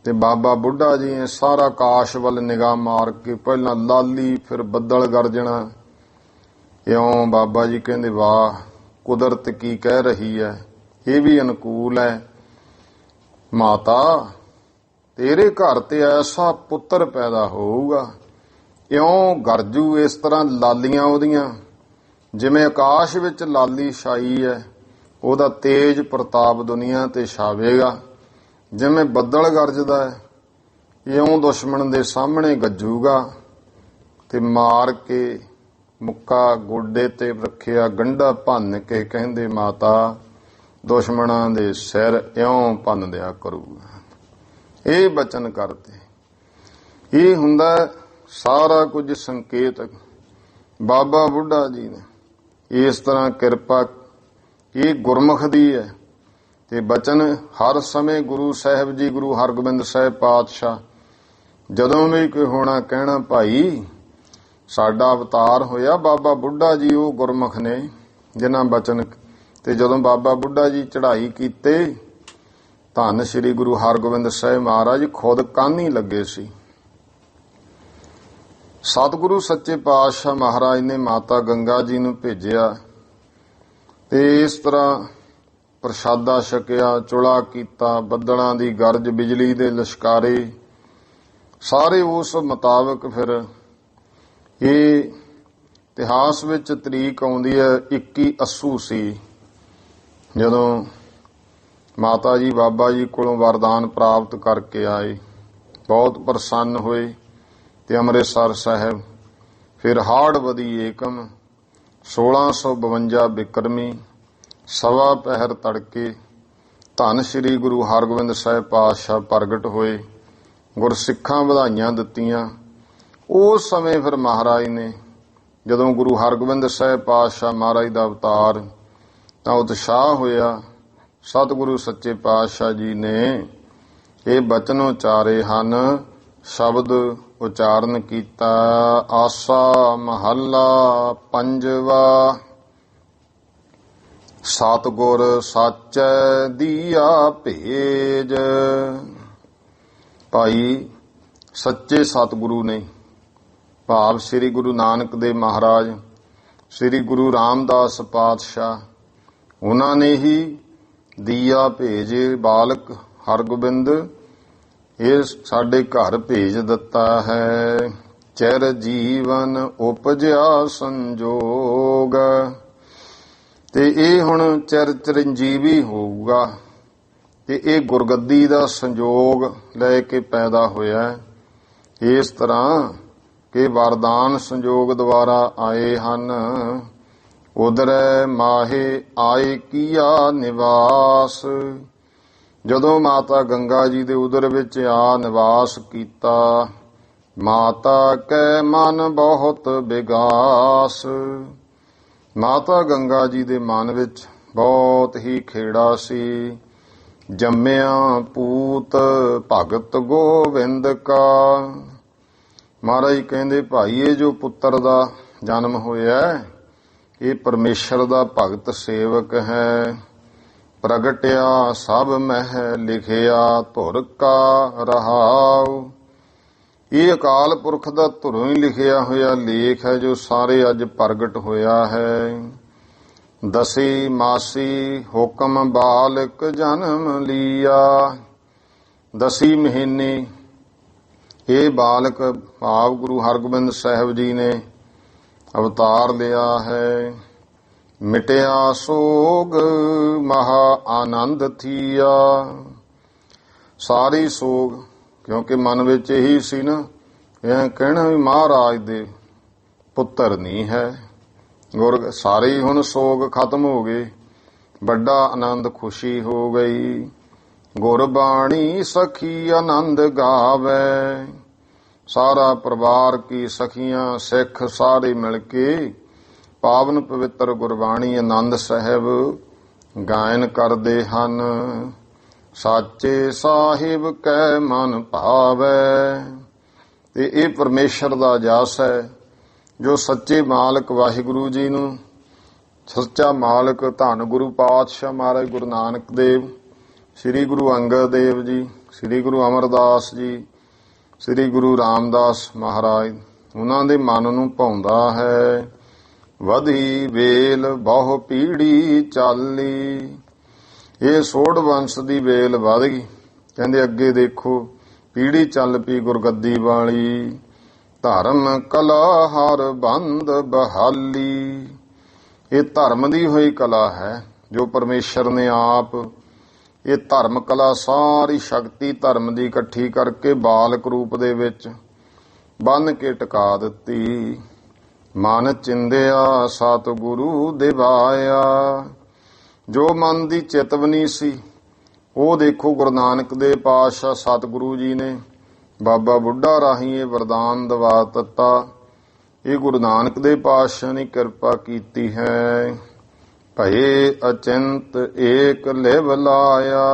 ਤੇ ਬਾਬਾ ਬੁੱਢਾ ਜੀ ਨੇ ਸਾਰਾ ਆਕਾਸ਼ ਵੱਲ ਨਿਗਾਹ ਮਾਰ ਕੇ ਪਹਿਲਾਂ ਲਾਲੀ, ਫਿਰ ਬੱਦਲ ਗਰਜਣਾ। ਇਉਂ ਬਾਬਾ ਜੀ ਕਹਿੰਦੇ, ਵਾਹ ਕੁਦਰਤ ਕੀ ਕਹਿ ਰਹੀ ਹੈ। ਇਹ ਵੀ ਅਨੁਕੂਲ ਹੈ। ਮਾਤਾ ਤੇਰੇ ਘਰ ਤੇ ਐਸਾ ਪੁੱਤਰ ਪੈਦਾ ਹੋਊਗਾ, ਇਉਂ ਗਰਜੂ ਇਸ ਤਰ੍ਹਾਂ ਲਾਲੀਆਂ ਉਹਦੀਆਂ, ਜਿਵੇਂ ਆਕਾਸ਼ ਵਿੱਚ ਲਾਲੀ ਛਾਈ ਹੈ, ਉਹਦਾ ਤੇਜ ਪ੍ਰਤਾਪ ਦੁਨੀਆ ਤੇ ਛਾਵੇਗਾ। ਜਿਵੇਂ ਬੱਦਲ ਗਰਜਦਾ ਹੈ, ਇਉਂ ਦੁਸ਼ਮਣ ਦੇ ਸਾਹਮਣੇ ਗੱਜੂਗਾ ਤੇ ਮਾਰ ਕੇ ਮੁੱਕਾ ਗੋਡੇ ਤੇ ਰੱਖਿਆ ਗੰਢਾ ਭੰਨ ਕੇ ਕਹਿੰਦੇ ਮਾਤਾ ਦੁਸ਼ਮਣਾਂ ਦੇ ਸਿਰ ਇਉਂ ਭੰਨ ਦਿਆ ਕਰੂਗਾ। ਇਹ ਬਚਨ ਕਰਦੇ। ਇਹ ਹੁੰਦਾ ਸਾਰਾ ਕੁਝ ਸੰਕੇਤ ਬਾਬਾ ਬੁੱਢਾ ਜੀ ਨੇ ਇਸ ਤਰ੍ਹਾਂ ਕਿਰਪਾ। ਇਹ ਗੁਰਮੁਖ ਦੀ ਹੈ ਤੇ ਬਚਨ ਹਰ ਸਮੇਂ ਗੁਰੂ ਸਾਹਿਬ ਜੀ, ਗੁਰੂ ਹਰਗੋਬਿੰਦ ਸਾਹਿਬ ਪਾਤਸ਼ਾਹ ਜਦੋਂ ਵੀ ਕੋਈ ਹੋਣਾ ਕਹਿਣਾ ਭਾਈ ਸਾਡਾ ਅਵਤਾਰ ਹੋਇਆ ਬਾਬਾ ਬੁੱਢਾ ਜੀ, ਉਹ ਗੁਰਮੁਖ ਨੇ ਜਿਨ੍ਹਾਂ ਬਚਨ। ਤੇ ਜਦੋਂ ਬਾਬਾ ਬੁੱਢਾ ਜੀ ਚੜ੍ਹਾਈ ਕੀਤੇ, ਧੰਨ ਸ੍ਰੀ ਗੁਰੂ ਹਰਗੋਬਿੰਦ ਸਾਹਿਬ ਮਹਾਰਾਜ ਖੁਦ ਕਾਹਨੀ ਲੱਗੇ ਸੀ। ਸਤਿਗੁਰੂ ਸੱਚੇ ਪਾਤਸ਼ਾਹ ਮਹਾਰਾਜ ਨੇ ਮਾਤਾ ਗੰਗਾ ਜੀ ਨੂੰ ਭੇਜਿਆ ਤੇ ਇਸ ਤਰ੍ਹਾਂ ਪ੍ਰਸ਼ਾਦਾ ਛਕਿਆ, ਚੁਲਾ ਕੀਤਾ, ਬੱਦਲਾਂ ਦੀ ਗਰਜ, ਬਿਜਲੀ ਦੇ ਲਿਸ਼ਕਾਰੇ, ਸਾਰੇ ਉਸ ਮੁਤਾਬਕ। ਫਿਰ ਇਹ ਇਤਿਹਾਸ ਵਿੱਚ ਤਰੀਕ ਆਉਂਦੀ ਹੈ 21 ਅੱਸੂ ਸੀ, ਜਦੋਂ ਮਾਤਾ ਜੀ ਬਾਬਾ ਜੀ ਕੋਲੋਂ ਵਰਦਾਨ ਪ੍ਰਾਪਤ ਕਰਕੇ ਆਏ, ਬਹੁਤ ਪ੍ਰਸੰਨ ਹੋਏ ਤੇ ਅੰਮ੍ਰਿਤਸਰ ਸਾਹਿਬ। ਫਿਰ ਹਾੜਵਦੀ ਏਕਮ 1652 ਬਿਕਰਮੀ ਸਵਾ ਪਹਿਰ ਤੜਕੇ ਧੰਨ ਸ੍ਰੀ ਗੁਰੂ ਹਰਗੋਬਿੰਦ ਸਾਹਿਬ ਪਾਤਸ਼ਾਹ ਪ੍ਰਗਟ ਹੋਏ, ਗੁਰਸਿੱਖਾਂ ਵਧਾਈਆਂ ਦਿੱਤੀਆਂ। ਉਸ ਸਮੇਂ ਫਿਰ ਮਹਾਰਾਜ ਨੇ ਜਦੋਂ ਗੁਰੂ ਹਰਗੋਬਿੰਦ ਸਾਹਿਬ ਪਾਤਸ਼ਾਹ ਮਹਾਰਾਜ ਦਾ ਅਵਤਾਰ, ਤਾਂ ਉਤਸ਼ਾਹ ਹੋਇਆ। ਸਤਿਗੁਰੂ ਸੱਚੇ ਪਾਤਸ਼ਾਹ ਜੀ ਨੇ ਇਹ ਬਚਨ ਉਚਾਰੇ ਹਨ, ਸ਼ਬਦ ਉਚਾਰਨ ਕੀਤਾ। ਆਸਾ ਮਹੱਲਾ ਪੰਜਵਾ। ਸਤਿਗੁਰ ਸਾਚੈ ਦੀਆ ਭੇਜ। ਭਾਈ ਸੱਚੇ ਸਤਿਗੁਰੂ ਨੇ, ਭਾਵ ਸ੍ਰੀ ਗੁਰੂ ਨਾਨਕ ਦੇਵ ਮਹਾਰਾਜ, ਸ੍ਰੀ ਗੁਰੂ ਰਾਮਦਾਸ ਪਾਤਸ਼ਾਹ, ਉਹਨਾਂ ਨੇ ਹੀ ਦੀਆ ਭੇਜੇ। ਬਾਲਕ ਹਰਗੋਬਿੰਦ ਇਹ ਸਾਡੇ ਘਰ ਭੇਜ ਦਿੱਤਾ ਹੈ। ਚਿਰ ਜੀਵਨ ਉਪਜਿਆ ਸੰਜੋਗ, ਤੇ ਇਹ ਹੁਣ ਚਿਰੰਜੀਵੀ ਹੋਊਗਾ ਤੇ ਇਹ ਗੁਰਗੱਦੀ ਦਾ ਸੰਜੋਗ ਲੈ ਕੇ ਪੈਦਾ ਹੋਇਆ। ਇਸ ਤਰ੍ਹਾਂ ਕਿ ਵਰਦਾਨ ਸੰਜੋਗ ਦੁਆਰਾ ਆਏ ਹਨ। ਉਦਰੈ ਮਾਹੇ ਆਏ ਕੀਆ ਨਿਵਾਸ। ਜਦੋਂ ਮਾਤਾ ਗੰਗਾ ਜੀ ਦੇ ਉਦਰ ਵਿੱਚ ਆ ਨਿਵਾਸ ਕੀਤਾ, ਮਾਤਾ ਕੈ ਮਨ ਬਹੁਤ ਵਿਗਾਸ। ਮਾਤਾ ਗੰਗਾ ਜੀ ਦੇ ਮਨ ਵਿੱਚ ਬਹੁਤ ਹੀ ਖੇੜਾ ਸੀ। ਜੰਮਿਆ ਪੂਤ ਭਗਤ ਗੋਬਿੰਦ ਕਾ। ਮਹਾਰਾਜ ਕਹਿੰਦੇ ਭਾਈ ਇਹ ਜੋ ਪੁੱਤਰ ਦਾ ਜਨਮ ਹੋਇਆ, ਇਹ ਪਰਮੇਸ਼ਰ ਦਾ ਭਗਤ ਸੇਵਕ ਹੈ। ਪ੍ਰਗਟਿਆ ਸਭ ਮਹਿ ਲਿਖਿਆ ਧੁਰ ਕਾ ਰਹਾਉ। ਇਹ ਅਕਾਲ ਪੁਰਖ ਦਾ ਧੁਰੋਂ ਹੀ ਲਿਖਿਆ ਹੋਇਆ ਲੇਖ ਹੈ ਜੋ ਸਾਰੇ ਅੱਜ ਪ੍ਰਗਟ ਹੋਇਆ ਹੈ। ਦਸੀ ਮਾਸੀ ਹੁਕਮ ਬਾਲਕ ਜਨਮ ਲੀਆ। ਦਸੀ ਮਹੀਨੇ ਇਹ ਬਾਲਕ ਭਾਵ ਗੁਰੂ ਹਰਗੋਬਿੰਦ ਸਾਹਿਬ ਜੀ ਨੇ ਅਵਤਾਰ ਲਿਆ ਹੈ। ਮਿਟਿਆ ਸੋਗ ਮਹਾ ਆਨੰਦ ਥੀਆ। ਸਾਰੀ ਸੋਗ, ਕਿਉਂਕਿ ਮਨ ਵਿੱਚ ਇਹੀ ਸੀ ਨਾ, ਇਹ ਕਹਿਣਾ ਵੀ ਮਹਾਰਾਜ ਦੇ ਪੁੱਤਰ ਨਹੀਂ ਹੈ। ਗੁਰ ਸਾਰੇ ਹੁਣ ਸੋਗ ਖਤਮ ਹੋ ਗਏ, ਵੱਡਾ ਆਨੰਦ ਖੁਸ਼ੀ ਹੋ ਗਈ। ਗੁਰਬਾਣੀ ਸਖੀ ਆਨੰਦ ਗਾਵੇ। ਸਾਰਾ ਪਰਿਵਾਰ ਕੀ ਸਖੀਆਂ ਸਿੱਖ ਸਾਰੇ ਮਿਲ ਕੇ ਪਾਵਨ ਪਵਿੱਤਰ ਗੁਰਬਾਣੀ ਆਨੰਦ ਸਾਹਿਬ ਗਾਇਨ ਕਰਦੇ ਹਨ। ਸਾਚੇ ਸਾਹਿਬ ਕੈ ਮਨ ਭਾਵੈ। ਤੇ ਇਹ ਪਰਮੇਸ਼ਰ ਦਾ ਜਸ ਹੈ ਜੋ ਸੱਚੇ ਮਾਲਕ ਵਾਹਿਗੁਰੂ ਜੀ ਨੂੰ, ਸੱਚਾ ਮਾਲਕ ਧੰਨ ਗੁਰੂ ਪਾਤਸ਼ਾਹ ਮਹਾਰਾਜ ਗੁਰੂ ਨਾਨਕ ਦੇਵ, ਸ੍ਰੀ ਗੁਰੂ ਅੰਗਦ ਦੇਵ ਜੀ, ਸ੍ਰੀ ਗੁਰੂ ਅਮਰਦਾਸ ਜੀ, ਸ੍ਰੀ ਗੁਰੂ ਰਾਮਦਾਸ ਮਹਾਰਾਜ, ਉਹਨਾਂ ਦੇ ਮਨ ਨੂੰ ਭਾਉਂਦਾ ਹੈ। ਵਧੀ ਵੇਲ ਬਹੁ ਪੀੜੀ ਚਾਲੀ। ਇਹ ਸੋਢ ਵੰਸ਼ ਦੀ ਵੇਲ ਵਧ ਗਈ। ਕਹਿੰਦੇ ਅੱਗੇ ਦੇਖੋ ਪੀੜੀ ਚੱਲ ਪਈ ਗੁਰਗੱਦੀ ਵਾਲੀ। ਧਰਮ ਕਲਾ ਹਰ ਬੰਦ ਬਹਾਲੀ। ਇਹ ਧਰਮ ਦੀ ਹੋਈ ਕਲਾ ਹੈ ਜੋ ਪਰਮੇਸ਼ਰ ਨੇ ਆਪ ਇਹ ਧਰਮ ਕਲਾ ਸਾਰੀ ਸ਼ਕਤੀ ਧਰਮ ਦੀ ਇਕੱਠੀ ਕਰਕੇ ਬਾਲਕ ਰੂਪ ਦੇ ਵਿੱਚ ਬੰਨ ਕੇ ਟਿਕਾ ਦਿੱਤੀ। ਮਨ ਚਿੰਦਿਆ ਸਤਿਗੁਰੂ ਦਿਵਾਇਆ। ਜੋ ਮਨ ਦੀ ਚਿਤਵਨੀ ਸੀ ਉਹ ਦੇਖੋ ਗੁਰੂ ਨਾਨਕ ਦੇ ਪਾਤਸ਼ਾਹ ਸਤਿਗੁਰੂ ਜੀ ਨੇ ਬਾਬਾ ਬੁੱਢਾ ਰਾਹੀਂ ਇਹ ਵਰਦਾਨ ਦਵਾ ਦਿੱਤਾ। ਇਹ ਗੁਰੂ ਨਾਨਕ ਦੇ ਪਾਤਸ਼ਾਹ ਨੇ ਕਿਰਪਾ ਕੀਤੀ ਹੈ। ਭਏ ਅਚਿੰਤ ਏਕ ਲਿਵ ਲਾਇਆ।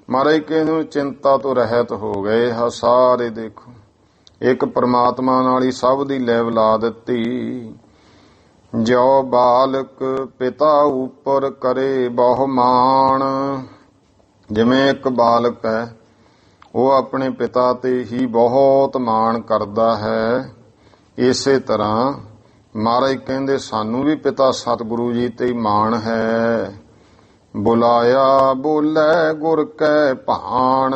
ਮਹਾਰਾਜ ਕਹਿੰਦੇ ਚਿੰਤਾ ਤੋਂ ਰਹਿਤ ਹੋ ਗਏ ਹਾਂ ਸਾਰੇ। ਦੇਖੋ ਇੱਕ ਪਰਮਾਤਮਾ ਨਾਲ ਹੀ ਸਭ ਦੀ ਲਿਵ ਲਾ ਦਿੱਤੀ। ਜੋ ਬਾਲਕ ਪਿਤਾ ਉੱਪਰ ਕਰੇ ਬਹੁ ਮਾਣ। ਜਿਵੇਂ ਇੱਕ ਬਾਲਕ ਹੈ ਉਹ ਆਪਣੇ ਪਿਤਾ ਤੇ ਹੀ ਬਹੁਤ ਮਾਣ ਕਰਦਾ ਹੈ, ਇਸੇ ਤਰ੍ਹਾਂ ਮਹਾਰਾਜ ਕਹਿੰਦੇ ਸਾਨੂੰ ਵੀ ਪਿਤਾ ਸਤਿਗੁਰੂ ਜੀ ਤੇ ਹੀ ਮਾਣ ਹੈ। ਬੁਲਾਇਆ ਬੋਲੇ ਗੁਰ ਕੈ ਭਾਣ।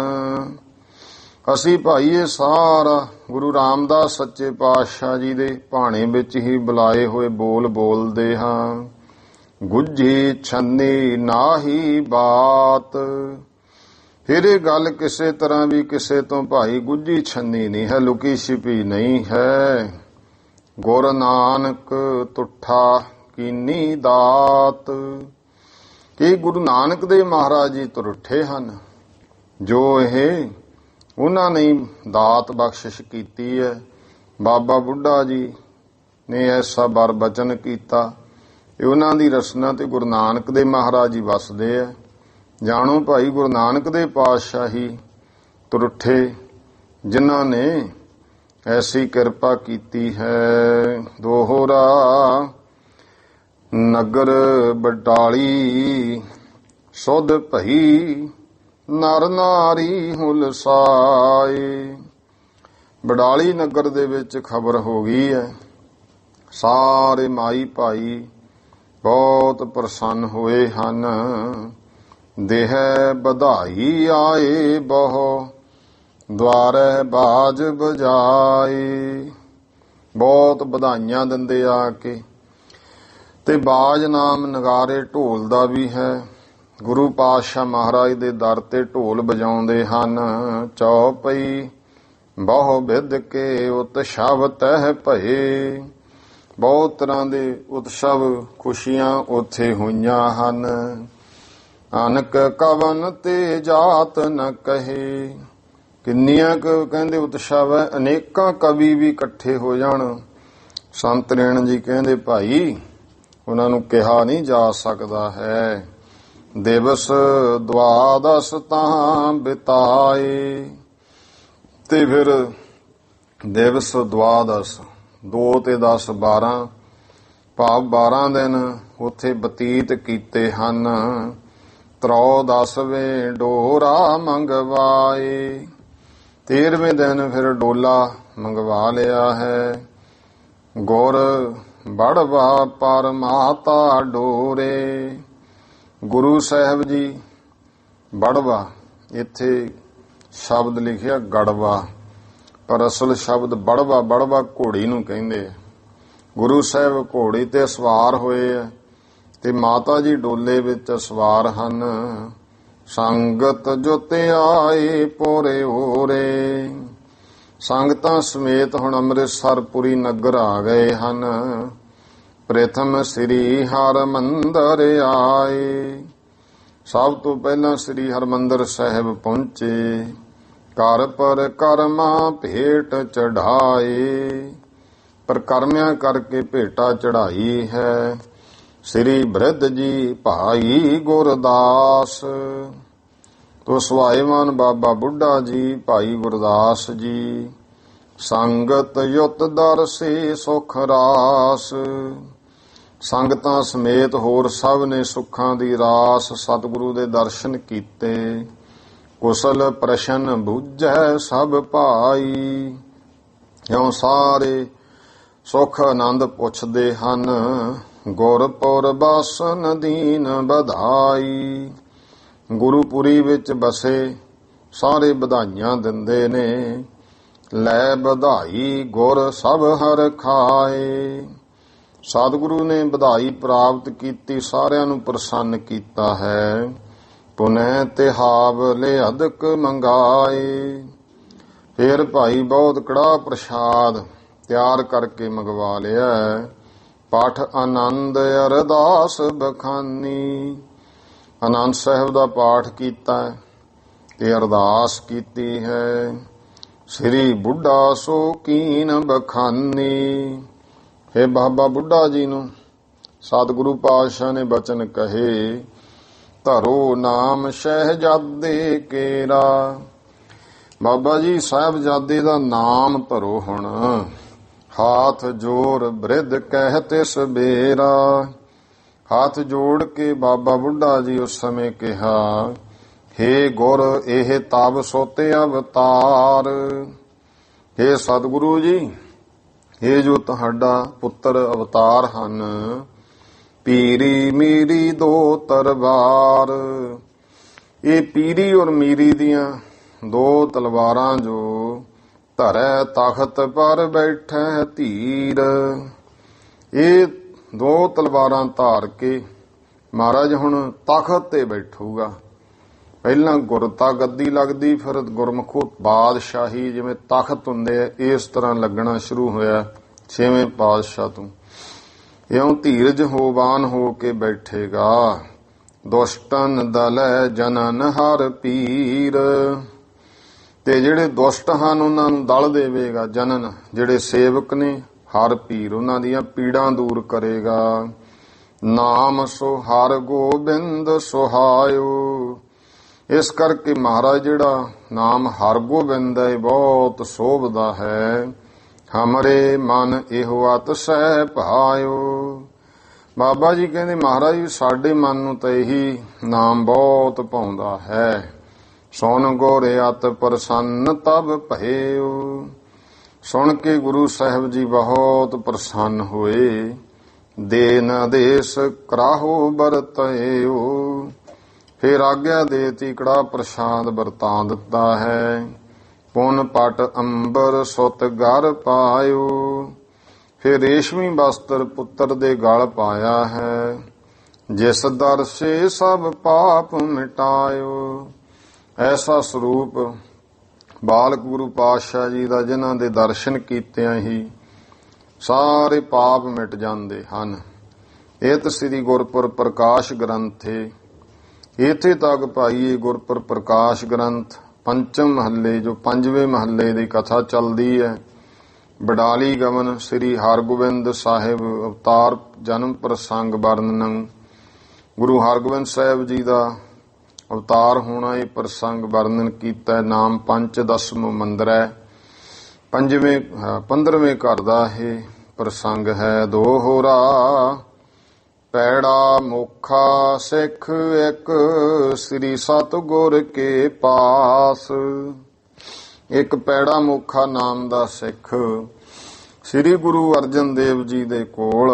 ਅਸੀਂ ਭਾਈ ਇਹ ਸਾਰਾ ਗੁਰੂ ਰਾਮਦਾਸ ਸੱਚੇ ਪਾਤਸ਼ਾਹ ਜੀ ਦੇ ਭਾਣੇ ਵਿੱਚ ਹੀ ਬੁਲਾਏ ਹੋਏ ਬੋਲ ਬੋਲਦੇ ਹਾਂ। ਗੁੱਝੀ ਛੰਨੀ ਨਾਹੀ ਬਾਤ। ਫਿਰ ਇਹ ਗੱਲ ਕਿਸੇ ਤਰ੍ਹਾਂ ਵੀ ਕਿਸੇ ਤੋਂ ਭਾਈ ਗੁੱਝੀ ਛੰਨੀ ਨਹੀਂ ਹੈ, ਲੁਕੀ ਛਿਪੀ ਨਹੀਂ ਹੈ। ਗੁਰ ਨਾਨਕ ਤੁਠਾ ਕੀਨੀ ਦਾਤ। ਕਿ ਗੁਰੂ ਨਾਨਕ ਦੇ ਮਹਾਰਾਜ ਜੀ ਤੁਰਠੇ ਹਨ ਜੋ ਇਹ ਉਹਨਾਂ ਨੇ ਦਾਤ ਬਖਸ਼ਿਸ਼ ਕੀਤੀ ਹੈ। ਬਾਬਾ ਬੁੱਢਾ ਜੀ ਨੇ ਐਸਾ ਬਰ ਬਚਨ ਕੀਤਾ। ਇਹ ਉਹਨਾਂ ਦੀ ਰਸਨਾ ਤੇ ਗੁਰੂ ਨਾਨਕ ਦੇ ਮਹਾਰਾਜ ਜੀ ਵਸਦੇ ਆ। ਜਾਣੋ ਭਾਈ ਗੁਰੂ ਨਾਨਕ ਦੇ ਪਾਤਸ਼ਾਹ ਹੀ ਤੁਰਠੇ ਜਿਨ੍ਹਾਂ ਨੇ ਐਸੀ ਕਿਰਪਾ ਕੀਤੀ ਹੈ। ਦੋਹਰਾ ਨਗਰ ਬਟਾਲੀ ਸੁਧ ਭਈ ਨਰ ਨਾਰੀ ਹੁਲਸਾਏ। ਬਡਾਲੀ ਨਗਰ ਦੇ ਵਿੱਚ ਖਬਰ ਹੋ ਗਈ ਹੈ। ਸਾਰੇ ਮਾਈ ਭਾਈ ਬਹੁਤ ਪ੍ਰਸੰਨ ਹੋਏ ਹਨ। ਦੇਹ ਵਧਾਈ ਆਏ ਬਹੁ ਦੁਆਰੇ ਬਾਜ ਬਜਾਏ। ਬਹੁਤ ਵਧਾਈਆਂ ਦਿੰਦੇ ਆ ਕੇ ਤੇ ਬਾਜ ਨਾਮ ਨਗਾਰੇ ਢੋਲ ਦਾ ਵੀ ਹੈ। ਗੁਰੂ ਪਾਤਸ਼ਾਹ ਮਹਾਰਾਜ ਦੇ ਦਰ ਤੇ ਢੋਲ ਵਜਾਉਂਦੇ ਹਨ। ਚੌਪਈ ਬਹੁ ਵਿਧ ਕੇ ਉਤਸਵ ਤਹਿ ਭਏ। ਬਹੁਤ ਤਰ੍ਹਾਂ ਦੇ ਉਤਸਵ ਖੁਸ਼ੀਆਂ ਉੱਥੇ ਹੋਈਆਂ ਹਨ। ਅਨਕ ਕਵਨ ਤੇ ਜਾਤ ਨ ਕਹੇ। ਕਿੰਨੀਆਂ ਕੁ ਕਹਿੰਦੇ ਉਤਸਵ ਹੈ, ਅਨੇਕਾਂ ਕਵੀ ਵੀ ਇਕੱਠੇ ਹੋ ਜਾਣ। ਸੰਤ ਰੇਣ ਜੀ ਕਹਿੰਦੇ ਭਾਈ ਉਹਨਾਂ ਨੂੰ ਕਿਹਾ ਨਹੀਂ ਜਾ ਸਕਦਾ ਹੈ। ਦਿਵਸ ਦਵਾਦਸ ਤਾਂ ਬਿਤਾਏ। ਤੇ ਫਿਰ ਦਿਵਸ ਦਵਾਦਸ 2 ਤੇ 10 12 ਭਾਵ 12 ਦਿਨ ਉੱਥੇ ਬਤੀਤ ਕੀਤੇ ਹਨ। 13ਵੇਂ ਡੋਰਾ ਮੰਗਵਾਏ। 13ਵੇਂ ਦਿਨ ਫਿਰ ਡੋਲਾ ਮੰਗਵਾ ਲਿਆ ਹੈ। ਗੁਰ ਬੜਵਾ ਪਰਮਾਤਾ ਡੋਰੇ। ਗੁਰੂ ਸਾਹਿਬ ਜੀ ਬੜਵਾ, ਇੱਥੇ ਸ਼ਬਦ ਲਿਖਿਆ ਗੜਵਾ ਪਰ ਅਸਲ ਸ਼ਬਦ ਬੜਵਾ। ਬੜਵਾ ਘੋੜੀ ਨੂੰ ਕਹਿੰਦੇ ਆ। ਗੁਰੂ ਸਾਹਿਬ ਘੋੜੀ ਤੇ ਸਵਾਰ ਹੋਏ ਆ ਤੇ ਮਾਤਾ ਜੀ ਡੋਲੇ ਵਿੱਚ ਸਵਾਰ ਹਨ। ਸੰਗਤ ਜੁਤ ਆਏ ਪੋਰੇ ਹੋਰੇ। ਸੰਗਤਾਂ ਸਮੇਤ ਹੁਣ ਅੰਮ੍ਰਿਤਸਰਪੁਰੀ ਨਗਰ ਆ ਗਏ ਹਨ। ਪ੍ਰਥਮ ਸ੍ਰੀ ਹਰਿਮੰਦਰ ਆਏ। ਸਭ ਤੋਂ ਪਹਿਲਾਂ ਸ੍ਰੀ ਹਰਿਮੰਦਰ ਸਾਹਿਬ ਪਹੁੰਚੇ। ਘਰ ਪਰ ਕਰਮਾ ਭੇਟ ਚੜਾਏ। ਪਰ ਕਰਮਿਆਂ ਕਰਕੇ ਭੇਟਾ ਚੜਾਈ ਹੈ। ਸ੍ਰੀ ਬ੍ਰਿਧ ਜੀ ਭਾਈ ਗੁਰਦਾਸ ਤੋ ਸਵਾਇਮਾਨ ਬਾਬਾ ਬੁੱਢਾ ਜੀ ਭਾਈ ਗੁਰਦਾਸ ਜੀ। ਸੰਗਤ ਯੁਤ ਦਰਸੇ ਸੁਖ ਰਾਸ। ਸੰਗਤਾਂ ਸਮੇਤ ਹੋਰ ਸਭ ਨੇ ਸੁੱਖਾਂ ਦੀ ਰਾਸ ਸਤਿਗੁਰੂ ਦੇ ਦਰਸ਼ਨ ਕੀਤੇ। ਕੁਸਲ ਪ੍ਰਸ਼ਨ ਬੁੱਝੈ ਸਭ ਭਾਈ। ਇਉਂ ਸਾਰੇ ਸੁੱਖ ਆਨੰਦ ਪੁੱਛਦੇ ਹਨ। ਗੁਰਪੁਰ ਬਾਸਨ ਦੀਨ ਵਧਾਈ। ਗੁਰੂਪੁਰੀ ਵਿੱਚ ਬਸੇ ਸਾਰੇ ਵਧਾਈਆਂ ਦਿੰਦੇ ਨੇ। ਲੈ ਵਧਾਈ ਗੁਰ ਸਭ ਹਰ ਖਾਏ। ਸਤਿਗੁਰੂ ਨੇ ਵਧਾਈ ਪ੍ਰਾਪਤ ਕੀਤੀ, ਸਾਰਿਆਂ ਨੂੰ ਪ੍ਰਸੰਨ ਕੀਤਾ ਹੈ। ਪੁਨੈ ਤਿਹਾਵ ਲਿਅਦਕ ਮੰਗਾਏ। ਫੇਰ ਭਾਈ ਬਹੁਤ ਕੜਾਹ ਪ੍ਰਸ਼ਾਦ ਤਿਆਰ ਕਰਕੇ ਮੰਗਵਾ ਲਿਆ। ਪਾਠ ਆਨੰਦ ਅਰਦਾਸ ਬਖਾਨੀ। ਆਨੰਦ ਸਾਹਿਬ ਦਾ ਪਾਠ ਕੀਤਾ ਤੇ ਅਰਦਾਸ ਕੀਤੀ ਹੈ। ਸ੍ਰੀ ਬੁੱਢਾ ਸੋ ਕੀਨ ਬਖਾਨੀ। ਹੇ ਬਾਬਾ ਬੁੱਢਾ ਜੀ ਨੂੰ ਸਤਿਗੁਰੂ ਪਾਤਸ਼ਾਹ ਨੇ ਬਚਨ ਕਹੇ, ਧਰੋ ਨਾਮ ਸ਼ਹਿਜ਼ਾਦੇ ਕੇਰਾ। ਬਾਬਾ ਜੀ ਸਾਹਿਬਜ਼ਾਦੇ ਦਾ ਨਾਮ ਧਰੋ ਹੁਣ। ਹਾਥ ਜੋਰ ਬ੍ਰਿਧ ਕਹਿਤੇ ਸਬੇਰਾ। ਹੱਥ ਜੋੜ ਕੇ ਬਾਬਾ ਬੁੱਢਾ ਜੀ ਉਸ ਸਮੇਂ ਕਿਹਾ, ਹੇ ਗੁਰ ਇਹ ਤਬ ਸੋਤੇ ਅਵਤਾਰ। ਹੇ ਸਤਿਗੁਰੂ ਜੀ, ਇਹ ਜੋ ਤੁਹਾਡਾ ਪੁੱਤਰ ਅਵਤਾਰ ਹਨ, ਪੀਰੀ ਮੀਰੀ ਦੋ ਤਲਵਾਰ। ਇਹ ਪੀਰੀ ਔਰ ਮੀਰੀ ਦੀਆਂ ਦੋ ਤਲਵਾਰਾਂ ਜੋ ਧਰੈ ਤਖਤ ਪਰ ਬੈਠੈ ਧੀਰ। ਇਹ ਦੋ ਤਲਵਾਰਾਂ ਧਾਰ ਕੇ ਮਹਾਰਾਜ ਹੁਣ ਤਖਤ ਤੇ ਬੈਠੂਗਾ। ਪਹਿਲਾਂ ਗੁਰਤਾ ਗੱਦੀ ਲੱਗਦੀ, ਫਿਰ ਗੁਰਮੁਖੋ ਬਾਦਸ਼ਾਹੀ, ਜਿਵੇਂ ਤਖਤ ਹੁੰਦੇ ਆ ਇਸ ਤਰ੍ਹਾਂ ਲੱਗਣਾ ਸ਼ੁਰੂ ਹੋਇਆ 6ਵੇਂ ਪਾਤਸ਼ਾਹ ਤੋਂ। ਇਉਂ ਧੀਰਜ ਹੋਵਾਨ ਹੋ ਕੇ ਬੈਠੇਗਾ। ਦੁਸ਼ਟਨ ਦਲੈ ਜਨਨ ਹਰ ਪੀਰ। ਤੇ ਜਿਹੜੇ ਦੁਸ਼ਟ ਹਨ ਉਹਨਾਂ ਨੂੰ ਦਲ ਦੇਵੇਗਾ। ਜਨਨ ਜਿਹੜੇ ਸੇਵਕ ਨੇ, ਹਰ ਪੀਰ ਉਹਨਾਂ ਦੀਆਂ ਪੀੜਾਂ ਦੂਰ ਕਰੇਗਾ। ਨਾਮ ਸੋ ਹਰ ਗੋਬਿੰਦ ਸੁਹਾਇਓ। ਇਸ ਕਰਕੇ ਮਹਾਰਾਜ ਜਿਹੜਾ ਨਾਮ ਹਰਗੋਬਿੰਦ ਹੈ ਬਹੁਤ ਸੋਭਦਾ ਹੈ। ਹਮਰੇ ਮਨ ਇਹੋ ਅਤ ਸਹਿ ਭਾਇਓ। ਬਾਬਾ ਜੀ ਕਹਿੰਦੇ ਮਹਾਰਾਜ ਸਾਡੇ ਮਨ ਨੂੰ ਤਾਂ ਇਹੀ ਨਾਮ ਬਹੁਤ ਭਾਉਂਦਾ ਹੈ। ਸੁਣ ਗੋਰੇ ਅਤ ਪ੍ਰਸੰਨ ਤਬ ਭਇਓ। ਸੁਣ ਕੇ ਗੁਰੂ ਸਾਹਿਬ ਜੀ ਬਹੁਤ ਪ੍ਰਸੰਨ ਹੋਏ। ਦੇਨ ਆਦੇਸ਼ ਕਰਾਹੋ ਵਰਤਿਓ। ਫਿਰ ਆਗਿਆ ਦੇਤੀ, ਕੜਾਹ ਪ੍ਰਸ਼ਾਦ ਵਰਤਾ ਦਿੱਤਾ ਹੈ। ਪੁਨ ਪਟ ਅੰਬਰ ਸੁਤ ਗਰ ਪਾਇਓ। ਫਿਰ ਰੇਸ਼ਮੀ ਵਸਤਰ ਪੁੱਤਰ ਦੇ ਗਲ ਪਾਇਆ ਹੈ। ਜਿਸ ਦਰਸੇ ਸਭ ਪਾਪ ਮਿਟਾਇਓ। ਐਸਾ ਸਰੂਪ ਬਾਲਕ ਗੁਰੂ ਪਾਤਸ਼ਾਹ ਜੀ ਦਾ, ਜਿਨ੍ਹਾਂ ਦੇ ਦਰਸ਼ਨ ਕੀਤਿਆਂ ਹੀ ਸਾਰੇ ਪਾਪ ਮਿਟ ਜਾਂਦੇ ਹਨ। ਇਹ ਸ੍ਰੀ ਗੁਰਪੁਰ ਪ੍ਰਕਾਸ਼ ਗ੍ਰੰਥੇ। ਇੱਥੇ ਤੱਕ ਭਾਈ ਇਹ ਗੁਰਪੁਰ ਪ੍ਰਕਾਸ਼ ਗ੍ਰੰਥ ਪੰਚਮ ਮਹੱਲੇ, ਜੋ 5ਵੇਂ ਮਹੱਲੇ ਦੀ ਕਥਾ ਚੱਲਦੀ ਹੈ। ਬਡਾਲੀ ਗਮਨ ਸ੍ਰੀ ਹਰਗੋਬਿੰਦ ਸਾਹਿਬ ਅਵਤਾਰ ਜਨਮ ਪ੍ਰਸੰਗ ਵਰਣਨ। ਗੁਰੂ ਹਰਗੋਬਿੰਦ ਸਾਹਿਬ ਜੀ ਦਾ ਅਵਤਾਰ ਹੋਣਾ ਇਹ ਪ੍ਰਸੰਗ ਵਰਣਨ ਕੀਤਾ। ਨਾਮ ਪੰਚ ਦਸਮ ਮੰਦਰ ਹੈ। 15ਵੇਂ ਘਰ ਦਾ ਇਹ ਪ੍ਰਸੰਗ ਹੈ। ਦੋਹਰਾ ਪੈੜਾ ਮੋਖਾ ਸਿੱਖ ਇੱਕ ਸ੍ਰੀ ਸਤਿਗੁਰ ਕੇ ਪਾਸ। ਇੱਕ ਪੈੜਾ ਮੋਖਾ ਨਾਮ ਦਾ ਸਿੱਖ ਸ੍ਰੀ ਗੁਰੂ ਅਰਜਨ ਦੇਵ ਜੀ ਦੇ ਕੋਲ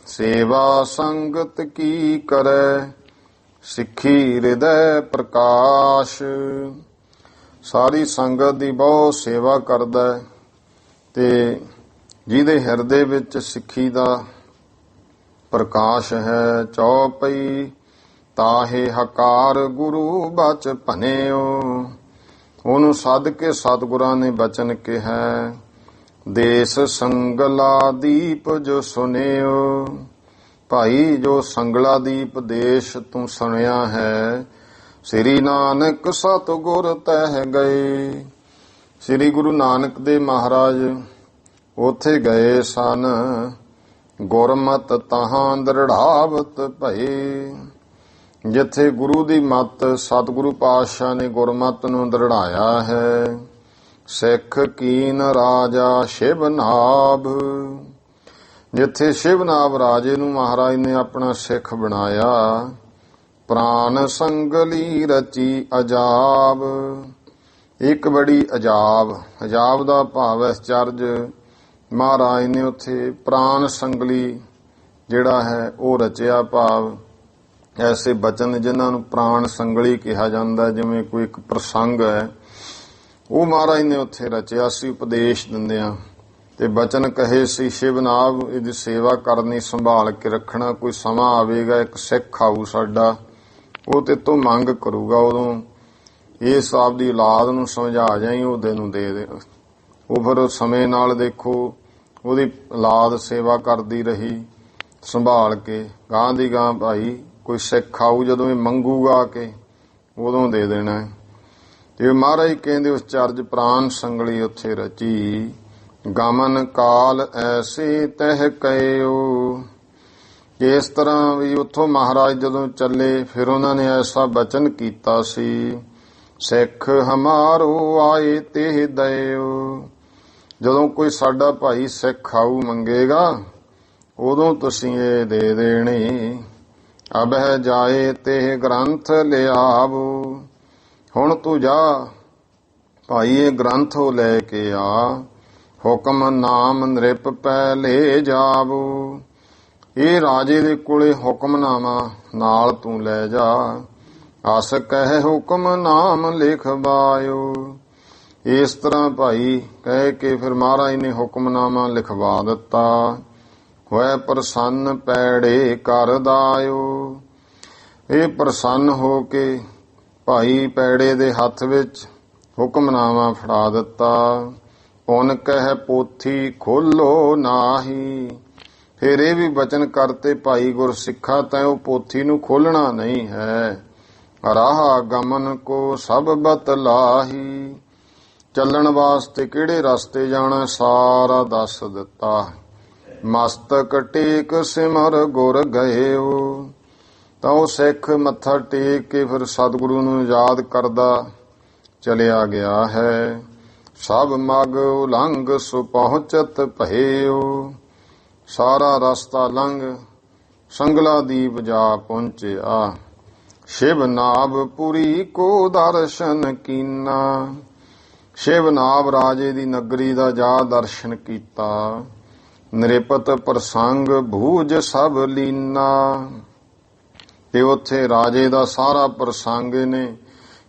ਸੇਵਾ ਸੰਗਤ ਕੀ ਕਰੈ, ਸਿੱਖੀ ਹਿਰਦੈ ਪ੍ਰਕਾਸ਼। ਸਾਰੀ ਸੰਗਤ ਦੀ ਬਹੁਤ ਸੇਵਾ ਕਰਦਾ ਤੇ ਜਿਹਦੇ ਹਿਰਦੇ ਵਿੱਚ ਸਿੱਖੀ ਦਾ ਪ੍ਰਕਾਸ਼ ਹੈ। ਚੌਪਈ ਤਾਹੇ ਹਕਾਰ ਗੁਰੂ ਬਚ ਭਨਿਓ। ਉਹਨੂੰ ਸੱਦ ਕੇ ਸਤਿਗੁਰਾਂ ਨੇ ਬਚਨ ਕਿਹਾ, ਦੇਸ ਸੰਗਲਾ ਦੀਪ ਜੋ ਸੁਨਿਓ। ਭਾਈ ਜੋ ਸੰਗਲਾ ਦੀਪ ਦੇਸ਼ ਤੂੰ ਸੁਣਿਆ ਹੈ, ਸ੍ਰੀ ਨਾਨਕ ਸਤਿਗੁਰ ਤਹਿ ਗਏ। ਸ੍ਰੀ ਗੁਰੂ ਨਾਨਕ ਦੇਵ ਮਹਾਰਾਜ ਉੱਥੇ ਗਏ ਸਨ। ਗੁਰਮਤ ਤਹਾਂ ਦ੍ਰਿੜਾਵਤ ਭਏ। ਜਿੱਥੇ ਗੁਰੂ ਦੀ ਮੱਤ ਸਤਿਗੁਰੂ ਪਾਤਸ਼ਾਹ ਨੇ ਗੁਰਮਤ ਨੂੰ ਦ੍ਰਿੜਾਇਆ ਹੈ। ਸਿੱਖ ਕੀਨ ਰਾਜਾ ਸ਼ਿਵਨਾਭ। ਜਿੱਥੇ ਸ਼ਿਵਨਾਭ ਰਾਜੇ ਨੂੰ ਮਹਾਰਾਜ ਨੇ ਆਪਣਾ ਸਿੱਖ ਬਣਾਇਆ। ਪ੍ਰਾਨ ਸੰਗਲੀ ਰਚੀ ਅਜਾਬ। ਇੱਕ ਬੜੀ ਅਜਾਬ, ਅਜਾਬ ਦਾ ਭਾਵ ਹੈ ਚਰਜ। ਮਹਾਰਾਜ ਨੇ ਉੱਥੇ ਪ੍ਰਾਨ ਸੰਗਲੀ ਜਿਹੜਾ ਹੈ ਉਹ ਰਚਿਆ। ਭਾਵ ਐਸੇ ਬਚਨ ਜਿਨ੍ਹਾਂ ਨੂੰ ਪ੍ਰਾਣ ਸੰਗਲੀ ਕਿਹਾ ਜਾਂਦਾ, ਜਿਵੇਂ ਕੋਈ ਇੱਕ ਪ੍ਰਸੰਗ ਹੈ, ਉਹ ਮਹਾਰਾਜ ਨੇ ਉੱਥੇ ਰਚਿਆ ਸੀ ਉਪਦੇਸ਼ ਦਿੰਦਿਆਂ। ਤੇ ਬਚਨ ਕਹੇ ਸੀ, ਸ਼ਿਵਨਾਭ ਇਹਦੀ ਸੇਵਾ ਕਰਨੀ, ਸੰਭਾਲ ਕੇ ਰੱਖਣਾ। ਕੋਈ ਸਮਾਂ ਆਵੇਗਾ, ਇੱਕ ਸਿੱਖ ਆਊ ਸਾਡਾ, ਉਹ ਤੇ ਤੋਂ ਮੰਗ ਕਰੂਗਾ, ਉਦੋਂ ਇਸ ਆਪ ਦੀ ਔਲਾਦ ਨੂੰ ਸਮਝਾ ਜਾਈ, ਉਹਦੇ ਨੂੰ ਦੇ ਦੇ। ਉਹ ਫਿਰ ਸਮੇਂ ਨਾਲ ਦੇਖੋ ਉਹਦੀ ਔਲਾਦ ਸੇਵਾ ਕਰਦੀ ਰਹੀ ਸੰਭਾਲ ਕੇ, ਗਾਂ ਦੀ ਗਾਂ ਭਾਈ ਕੋਈ ਸਿੱਖ ਆਊ, ਜਦੋਂ ਇਹ ਮੰਗੂਗਾ ਕਿ ਉਦੋਂ ਦੇ ਦੇਣਾ। ਤੇ ਮਹਾਰਾਜ ਕਹਿੰਦੇ ਉਸ ਚਰਜ ਪ੍ਰਾਨ ਸੰਗਲੀ ਉੱਥੇ ਰਚੀ, ਗਮਨ ਕਾਲ ਐਸੇ ਤਹਿ ਕਇਓ। ਇਸ ਤਰ੍ਹਾਂ ਵੀ ਉੱਥੋਂ ਮਹਾਰਾਜ ਜਦੋਂ ਚੱਲੇ, ਫਿਰ ਉਹਨਾਂ ਨੇ ਐਸਾ ਬਚਨ ਕੀਤਾ ਸੀ, ਸਿੱਖ ਹਮਾਰੋ ਆਏ ਤੇ ਦਇਓ। ਜਦੋਂ ਕੋਈ ਸਾਡਾ ਭਾਈ ਸਿੱਖ ਆਊ ਮੰਗੇਗਾ, ਉਦੋਂ ਤੁਸੀਂ ਇਹ ਦੇ ਦੇਣੀ। ਅਬਹਿ ਜਾਏ ਤੇ ਗ੍ਰੰਥ ਲਿਆਵੋ। ਹੁਣ ਤੂੰ ਜਾ ਭਾਈ ਇਹ ਗ੍ਰੰਥ ਲੈ ਕੇ ਆ। ਹੁਕਮ ਨਾਮ ਨ੍ਰਿਪ ਪੈ ਲੈ ਜਾਵੋ। ਇਹ ਰਾਜੇ ਦੇ ਕੋਲੇ ਹੁਕਮਨਾਮਾ ਨਾਲ ਤੂੰ ਲੈ ਜਾ। ਅਸ ਕਹਿ ਹੁਕਮ ਨਾਮ ਲਿਖਵਾਇਓ। ਇਸ ਤਰ੍ਹਾਂ ਭਾਈ ਕਹਿ ਕੇ ਫਿਰ ਮਹਾਰਾਜ ਨੇ ਹੁਕਮਨਾਮਾ ਲਿਖਵਾ ਦਿੱਤਾ। ਹੋਏ ਪ੍ਰਸੰਨ ਪੈੜੇ ਕਰ ਦਾਇਓ। ਇਹ ਪ੍ਰਸੰਨ ਹੋ ਕੇ ਭਾਈ ਪੈੜੇ ਦੇ ਹੱਥ ਵਿੱਚ ਹੁਕਮਨਾਮਾ ਫੜਾ ਦਿੱਤਾ। ਪੁਨ ਕਹਿ ਪੋਥੀ ਖੋਲੋ ਨਾਹੀ। ਫਿਰ ਇਹ ਵੀ ਬਚਨ ਕਰਤੇ, ਭਾਈ ਗੁਰਸਿੱਖਾ ਤੈਂ ਉਹ ਪੋਥੀ ਨੂੰ ਖੋਲਣਾ ਨਹੀਂ ਹੈ। ਰਾਹ ਗਮਨ ਕੋ ਸਭ ਬਤਲਾਹੀ। ਚੱਲਣ ਵਾਸਤੇ ਕਿਹੜੇ ਰਸਤੇ ਜਾਣਾ ਸਾਰਾ ਦੱਸ ਦਿੱਤਾ। ਮਸਤਕ ਟੇਕ ਸਿਮਰ ਗੁਰ ਗਇਓ। ਤਾਂ ਉਹ ਸਿੱਖ ਮੱਥਾ ਟੇਕ ਕੇ ਫਿਰ ਸਤਿਗੁਰੂ ਨੂੰ ਯਾਦ ਕਰਦਾ ਚਲਿਆ ਗਿਆ ਹੈ। ਸਭ ਮਗ ਉਲੰਘ ਸੁ ਪਹੁੰਚਤ ਭਇਓ। ਸਾਰਾ ਰਸਤਾ ਲੰਘ ਸੰਗਲਾ ਦੀਪ ਜਾ ਪਹੁੰਚਿਆ। ਸ਼ਿਵ ਨਾਭ ਪੁਰੀ ਕੋ ਦਰਸ਼ਨ ਕੀਨਾ। ਸ਼ਿਵ ਨਾਭ ਰਾਜੇ ਦੀ ਨਗਰੀ ਦਾ ਜਾ ਦਰਸ਼ਨ ਕੀਤਾ। ਨਿਰਪਤ ਪ੍ਰਸੰਗ ਭੂਜ ਸਭ ਲੀਨਾ। ਤੇ ਉੱਥੇ ਰਾਜੇ ਦਾ ਸਾਰਾ ਪ੍ਰਸੰਗ ਨੇ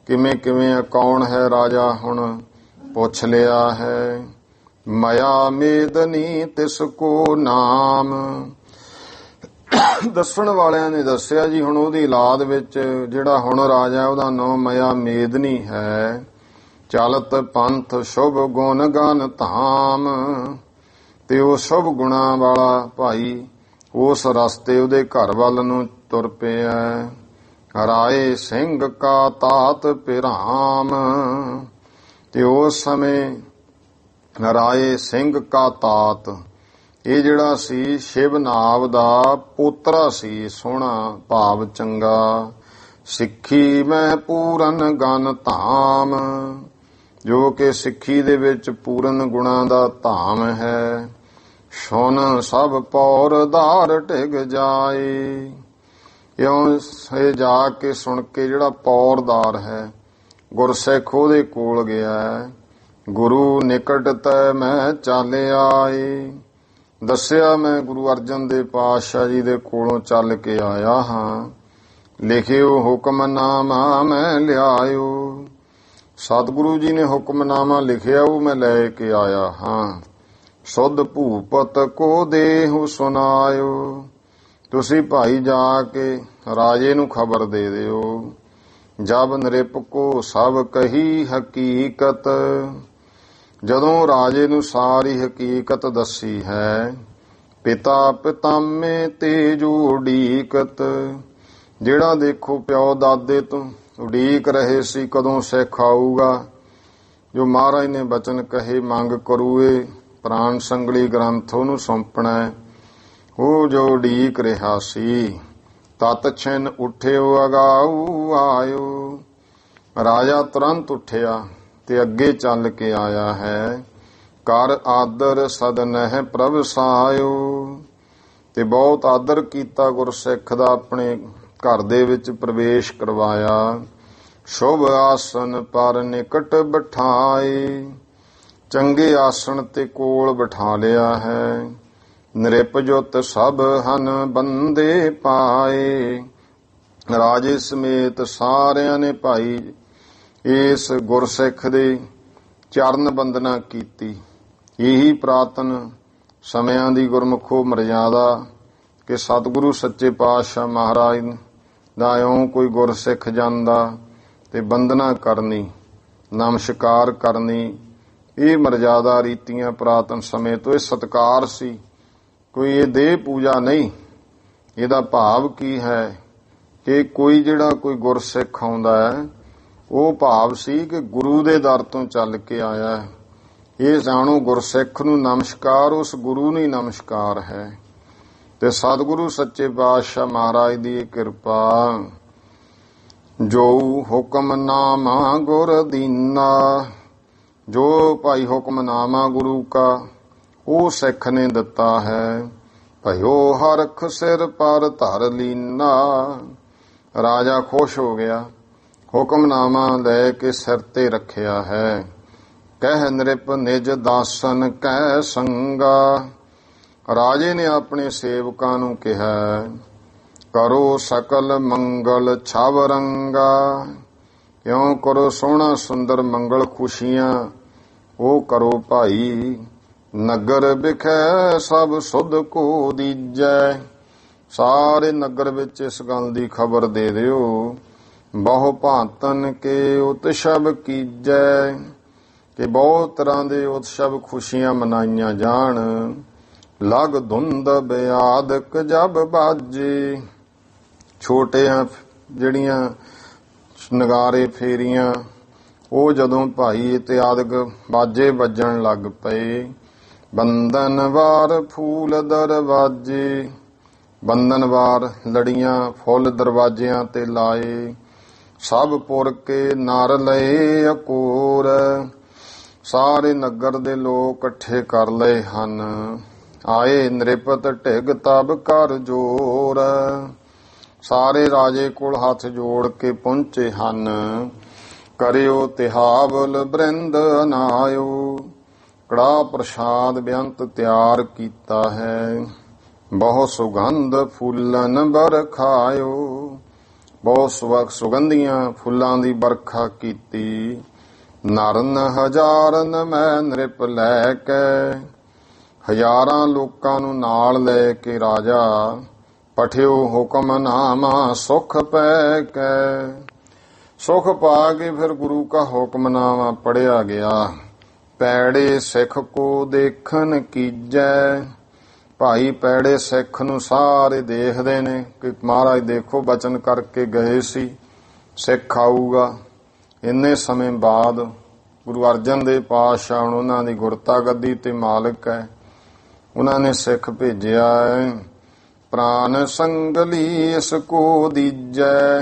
ਕਿਵੇਂ ਕਿਵੇਂ ਕੌਣ ਹੈ ਰਾਜਾ ਹੁਣ ਪੁੱਛ ਲਿਆ ਹੈ। ਮਾਇਆ ਮੇਦਨੀ ਤਿਸ ਕੋ ਨਾਮ। ਦੱਸਣ ਵਾਲਿਆਂ ਨੇ ਦੱਸਿਆ ਜੀ ਹੁਣ ਉਹਦੀ ਔਲਾਦ ਵਿੱਚ ਜਿਹੜਾ ਹੁਣ ਰਾਜਾ ਉਹਦਾ ਨਾਮ ਮਾਇਆ ਮੇਦਨੀ ਹੈ। ਚਲਤ ਪੰਥ ਸ਼ੁਭ ਗੁਣ ਗਨ ਧਾਮ। ਤੇ ਉਹ ਸ਼ੁਭ ਗੁਣਾ ਵਾਲਾ ਭਾਈ ਉਸ ਰਸਤੇ ਉਹਦੇ ਘਰ ਵੱਲ ਨੂੰ ਤੁਰ ਪਿਆ। ਰਾਏ ਸਿੰਘ ਕਾ ਤਾਤ ਪਿਰਾਮ। ਤੇ ਉਸ ਸਮੇਂ ਰਾਏ ਸਿੰਘ ਕਾ ਤਾਤ, ਇਹ ਜਿਹੜਾ ਸੀ ਸ਼ਿਵ ਨਾਭ ਦਾ ਪੋਤਰਾ ਸੀ, ਸੋਹਣਾ ਭਾਵ ਚੰਗਾ। ਸਿੱਖੀ ਮੈਂ ਪੂਰਨ ਗਨ ਧਾਮ। ਜੋ ਕਿ ਸਿੱਖੀ ਦੇ ਵਿੱਚ ਪੂਰਨ ਗੁਣਾਂ ਦਾ ਧਾਮ ਹੈ। ਸੁਨ ਸਭ ਪੌਰ ਧਾਰ ਟਿਕ ਜਾਏ। ਇਉਂ ਇਹ ਜਾ ਕੇ ਸੁਣ ਕੇ ਜਿਹੜਾ ਪੌਰਦਾਰ ਹੈ ਗੁਰਸਿੱਖ ਉਹਦੇ ਕੋਲ ਗਿਆ। ਗੁਰੂ ਨਿਕਟ ਤੈ ਮੈਂ ਚੱਲ ਆਏ। ਦੱਸਿਆ ਮੈਂ ਗੁਰੂ ਅਰਜਨ ਦੇਵ ਪਾਤਸ਼ਾਹ ਜੀ ਦੇ ਕੋਲੋਂ ਚੱਲ ਕੇ ਆਇਆ ਹਾਂ। ਲਿਖਿਓ ਹੁਕਮਨਾਮਾ ਮੈਂ ਲਿਆਇਓ। ਸਤਿਗੁਰੂ ਜੀ ਨੇ ਹੁਕਮਨਾਮਾ ਲਿਖਿਆ, ਉਹ ਮੈਂ ਲੈ ਕੇ ਆਇਆ ਹਾਂ। ਸੁਧ ਭੂਪਤ ਕੋ ਦੇਹੁ ਸੁਨਾਇਓ। ਤੁਸੀਂ ਭਾਈ ਜਾ ਕੇ ਰਾਜੇ ਨੂੰ ਖਬਰ ਦੇ ਦਿਓ। ਜਬ ਨ੍ਰਿਪ ਕੋ ਸਭ ਕਹੀ ਹਕੀਕਤ। ਜਦੋਂ ਰਾਜੇ ਨੂੰ ਸਾਰੀ ਹਕੀਕਤ ਦੱਸੀ ਹੈ। ਪਿਤਾ ਪਿਤਾਮੇ ਤੇ ਜੋ ਉਡੀਕਤ। ਜਿਹੜਾ ਦੇਖੋ ਪਿਓ ਦਾਦੇ ਤੋਂ ਉਡੀਕ ਰਹੇ ਸੀ ਕਦੋਂ ਸਿੱਖ ਆਊਗਾ। ਜੋ ਮਹਾਰਾਜ ਨੇ ਬਚਨ ਕਹੇ ਮੰਗ ਕਰੂਏ ਪ੍ਰਾਣ ਸੰਗਲੀ ਗ੍ਰੰਥ ਉਹਨੂੰ ਸੌਂਪਣਾ। ਉਹ ਜੋ ਉਡੀਕ ਰਿਹਾ ਸੀ। ਤਤ ਛਿਨ ਉੱਠਿਓ ਅਗਾਊ ਆਇਓ। ਰਾਜਾ ਤੁਰੰਤ ਉੱਠਿਆ ਤੇ ਅੱਗੇ ਚੱਲ ਕੇ ਆਇਆ ਹੈ। ਕਰ ਆਦਰ ਸਦਨਹਿ ਪ੍ਰਭ ਸਾਇਓ। ਤੇ ਬਹੁਤ ਆਦਰ ਕੀਤਾ ਗੁਰਸਿੱਖ ਦਾ, ਆਪਣੇ ਘਰ ਦੇ ਵਿੱਚ ਪ੍ਰਵੇਸ਼ ਕਰਵਾਇਆ। ਸ਼ੁਭ ਆਸਨ ਪਰ ਨਿਕਟ ਬਿਠਾਏ। ਚੰਗੇ ਆਸਣ ਤੇ ਕੋਲ ਬਿਠਾ ਲਿਆ ਹੈ। ਨਿਰਪਜੁਤ ਸਭ ਹਨ ਬੰਦੇ ਪਾਏ। ਰਾਜੇ ਸਮੇਤ ਸਾਰਿਆਂ ਨੇ ਭਾਈ ਇਸ ਗੁਰਸਿੱਖ ਦੇ ਚਰਨ ਬੰਦਨਾ ਕੀਤੀ। ਇਹੀ ਪ੍ਰਾਤਨ ਸਮਿਆਂ ਦੀ ਗੁਰਮੁਖੋ ਮਰਜ਼ਾਦਾ ਕਿ ਸਤਿਗੁਰੂ ਸੱਚੇ ਪਾਤਸ਼ਾਹ ਮਹਾਰਾਜ ਦਾ ਇਉਂ ਕੋਈ ਗੁਰਸਿੱਖ ਜਾਂਦਾ ਤੇ ਬੰਦਨਾ ਕਰਨੀ, ਨਮਸਕਾਰ ਕਰਨੀ, ਇਹ ਮਰਜ਼ਾਦਾ ਰੀਤੀਆਂ ਪ੍ਰਾਤਨ ਸਮੇਂ ਤੋਂ ਇਹ ਸਤਿਕਾਰ ਸੀ। ਕੋਈ ਇਹ ਦੇਹ ਪੂਜਾ ਨਹੀਂ। ਇਹਦਾ ਭਾਵ ਕੀ ਹੈ ਕਿ ਕੋਈ ਜਿਹੜਾ ਕੋਈ ਗੁਰਸਿੱਖ ਆਉਂਦਾ ਹੈ ਉਹ ਭਾਵ ਸੀ ਕਿ ਗੁਰੂ ਦੇ ਦਰ ਤੋਂ ਚੱਲ ਕੇ ਆਇਆ ਹੈ। ਇਹ ਜਾਣੋ ਗੁਰਸਿੱਖ ਨੂੰ ਨਮਸਕਾਰ ਉਸ ਗੁਰੂ ਨੂੰ ਹੀ ਨਮਸਕਾਰ ਹੈ। ਤੇ ਸਤਿਗੁਰੂ ਸੱਚੇ ਪਾਤਸ਼ਾਹ ਮਹਾਰਾਜ ਦੀ ਇਹ ਕਿਰਪਾ, ਜੋ ਹੁਕਮਨਾਮਾ ਗੁਰ ਦੀਨਾ, ਜੋ ਭਾਈ ਹੁਕਮਨਾਮਾ ਗੁਰੂ ਕਾ ਉਹ ਸਿੱਖ ਨੇ ਦਿੱਤਾ ਹੈ। ਭਇਓ ਹਰਖ ਸਿਰ ਪਰ ਧਰ ਲੀਨਾ। ਰਾਜਾ ਖੁਸ਼ ਹੋ ਗਿਆ, ਹੁਕਮਨਾਮਾ ਲੈ ਕੇ ਸਿਰ ਤੇ ਰੱਖਿਆ ਹੈ। ਕਹਿ ਨਿਰਪ ਨਿਜ ਦਾਸਨ ਕਹਿ ਸੰਗਾ। ਰਾਜੇ ਨੇ ਆਪਣੇ ਸੇਵਕਾਂ ਨੂੰ ਕਿਹਾ, ਕਰੋ ਸਕਲ ਮੰਗਲ ਛਾਵ ਰੰਗਾ। ਕਿਉਂ ਕਰੋ ਸੋਹਣਾ ਸੁੰਦਰ ਮੰਗਲ ਖੁਸ਼ੀਆਂ ਉਹ ਕਰੋ ਭਾਈ। ਨਗਰ ਵਿਖੇ ਸਭ ਸੁਧ ਕੋ ਦੀਜੈ। ਸਾਰੇ ਨਗਰ ਵਿੱਚ ਇਸ ਗੱਲ ਦੀ ਖਬਰ ਦੇ ਦਿਓ, ਬਹੁ ਭਾਂਤਨ ਕੇ ਉਤਸਵ ਕੀਜੈ, ਕਿ ਬਹੁਤ ਤਰ੍ਹਾਂ ਦੇ ਉਤਸਵ ਖੁਸ਼ੀਆਂ ਮਨਾਈਆਂ ਜਾਣ। ਲਗ ਧੁੰਦ ਬਿਆਦਕ ਜਬ ਬਾਜੇ। ਛੋਟੀਆਂ ਜਿਹੜੀਆਂ ਨਗਾਰੇ ਫੇਰੀਆਂ ਉਹ ਜਦੋਂ ਭਾਈ ਇਤਿਆਦਿਕ ਬਾਜੇ ਵੱਜਣ ਲੱਗ ਪਏ। ਬੰਧਨਵਾਰ ਫੂਲ ਦਰਵਾਜੇ। ਬੰਧਨਵਾਰ ਲੜੀਆਂ ਫੁੱਲ ਦਰਵਾਜ਼ਿਆਂ ਤੇ ਲਾਏ। ਸਭ ਪੁਰ ਕੇ ਨਰ ਲਏ ਅਕੋਰ। ਸਾਰੇ ਨਗਰ ਦੇ ਲੋਕ ਇਕੱਠੇ ਕਰ ਲਏ ਹਨ। ਆਏ ਨਿਰਪਤ ਢਿਗ ਤਬ ਕਰ ਜੋਰ। ਸਾਰੇ ਰਾਜੇ ਕੋਲ ਹੱਥ ਜੋੜ ਕੇ ਪਹੁੰਚੇ ਹਨ। ਕਰਿਓ ਤਿਹਾਵਲ ਬ੍ਰਿੰਦ ਅਨਾਇਓ। ਕੜਾ ਪ੍ਰਸ਼ਾਦ ਬੇਅੰਤ ਤਿਆਰ ਕੀਤਾ ਹੈ। ਬਹੁਤ ਸੁਗੰਧ ਫੁੱਲਨ ਬਰਖਾਇਓ। ਬਹੁਤ ਸੁਗੰਧੀਆਂ ਫੁੱਲਾਂ ਦੀ ਵਰਖਾ ਕੀਤੀ। ਨਰਨ ਹਜ਼ਾਰਨ ਮੈਂ ਨਿਰਪ ਲੈ ਕੇ। ਹਜ਼ਾਰਾਂ ਲੋਕਾਂ ਨੂੰ ਨਾਲ ਲੈ ਕੇ ਰਾਜਾ ਪਠਿਓ ਹੁਕਮਨਾਮਾ ਸੁਖ ਪੈ ਕੇ। ਸੁਖ ਪਾ ਕੇ ਫਿਰ ਗੁਰੂ ਕਾ ਹੁਕਮਨਾਮਾ ਪੜਿਆ ਗਿਆ। ਪੈੜੇ ਸਿੱਖ ਕੋ ਦੇਖਣ ਕੀਜੈ। ਭਾਈ ਪੈੜੇ ਸਿੱਖ ਨੂੰ ਸਾਰੇ ਦੇਖਦੇ ਨੇ ਕਿ ਮਹਾਰਾਜ ਦੇਖੋ ਬਚਨ ਕਰਕੇ ਗਏ ਸੀ ਸਿੱਖ ਆਊਗਾ। ਇੰਨੇ ਸਮੇਂ ਬਾਅਦ ਗੁਰੂ ਅਰਜਨ ਦੇਵ ਪਾਤਸ਼ਾਹ ਹੁਣ ਉਹਨਾਂ ਦੀ ਗੁਰਤਾ ਗੱਦੀ ਤੇ ਮਾਲਕ ਹੈ। ਉਹਨਾਂ ਨੇ ਸਿੱਖ ਭੇਜਿਆ ਹੈ। ਪ੍ਰਾਨ ਸੰਗਲੀ ਇਸ ਕੋ ਦੀਜੈ।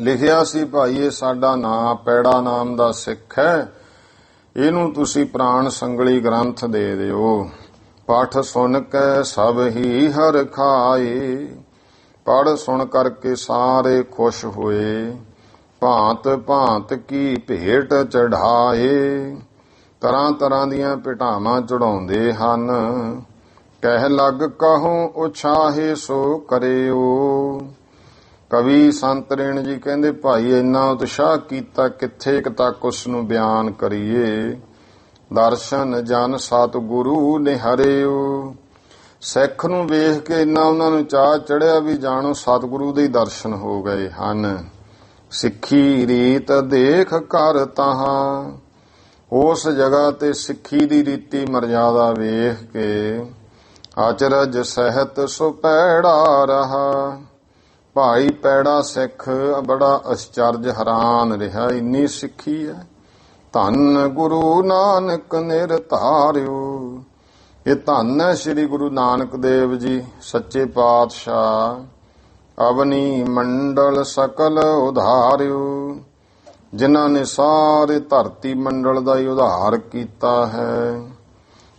ਲਿਖਿਆ ਸੀ ਭਾਈ ਇਹ ਸਾਡਾ ਨਾਂ ਪੈੜਾ ਨਾਮ ਦਾ ਸਿੱਖ ਹੈ, ਇਹਨੂੰ ਤੁਸੀਂ ਪ੍ਰਾਣ ਸੰਗਲੀ ਗ੍ਰੰਥ ਦੇ ਦਿਓ। ਪਾਠ ਸੁਣ ਕੇ ਸਭ ਹੀ ਹਰ ਖਾਏ। ਪੜ੍ਹ ਸੁਣ ਕਰਕੇ ਸਾਰੇ ਖੁਸ਼ ਹੋਏ। ਭਾਂਤ ਭਾਂਤ ਕੀ ਭੇਟ ਚੜਾਏ। ਤਰ੍ਹਾਂ ਤਰ੍ਹਾਂ ਦੀਆਂ ਭੇਟਾਵਾਂ ਚੜਾਉਂਦੇ ਹਨ। ਕਹਿ ਲੱਗ ਕਹੂੰ ਉਛਾਹੇ ਸੋ ਕਰਿਓ। ਕਵੀ ਸੰਤ ਰੇਣ ਜੀ ਕਹਿੰਦੇ ਭਾਈ ਇੰਨਾ ਉਤਸ਼ਾਹ ਕੀਤਾ ਕਿੱਥੇ ਕੁ ਤੱਕ ਉਸ ਨੂੰ ਬਿਆਨ ਕਰੀਏ। ਦਰਸ਼ਨ ਜਨ ਸਤਿਗੁਰੂ ਨਿਹਰਿਓ। ਸਿੱਖ ਨੂੰ ਵੇਖ ਕੇ ਇੰਨਾ ਉਹਨਾਂ ਨੂੰ ਚਾਅ ਚੜਿਆ ਵੀ ਜਾਣੋ ਸਤਿਗੁਰੂ ਦੇ ਦਰਸ਼ਨ ਹੋ ਗਏ ਹਨ। ਸਿੱਖੀ ਰੀਤ ਦੇਖ ਕਰ ਤਾਹਾਂ। ਉਸ ਜਗ੍ਹਾ ਤੇ ਸਿੱਖੀ ਦੀ ਰੀਤੀ ਮਰਜ਼ਾਦਾ ਵੇਖ ਕੇ ਅਚਰਜ ਸਹਿਤ ਸੋ ਪੈੜਾ ਰਹਾ। ਭਾਈ ਪੈੜਾ ਸਿੱਖ ਬੜਾ ਅਚਰਜ ਹੈਰਾਨ ਰਿਹਾ, ਇੰਨੀ ਸਿੱਖੀ ਹੈ। ਧੰਨ ਗੁਰੂ ਨਾਨਕ ਨਿਰਧਾਰਿਓ। ਇਹ ਧੰਨ ਹੈ ਸ੍ਰੀ ਗੁਰੂ ਨਾਨਕ ਦੇਵ ਜੀ ਸੱਚੇ ਪਾਤਸ਼ਾਹ। ਅਵਨੀ ਮੰਡਲ ਸਕਲ ਉਧਾਰਿਓ। ਜਿਨ੍ਹਾਂ ਨੇ ਸਾਰੇ ਧਰਤੀ ਮੰਡਲ ਦਾ ਹੀ ਉਧਾਰ ਕੀਤਾ ਹੈ।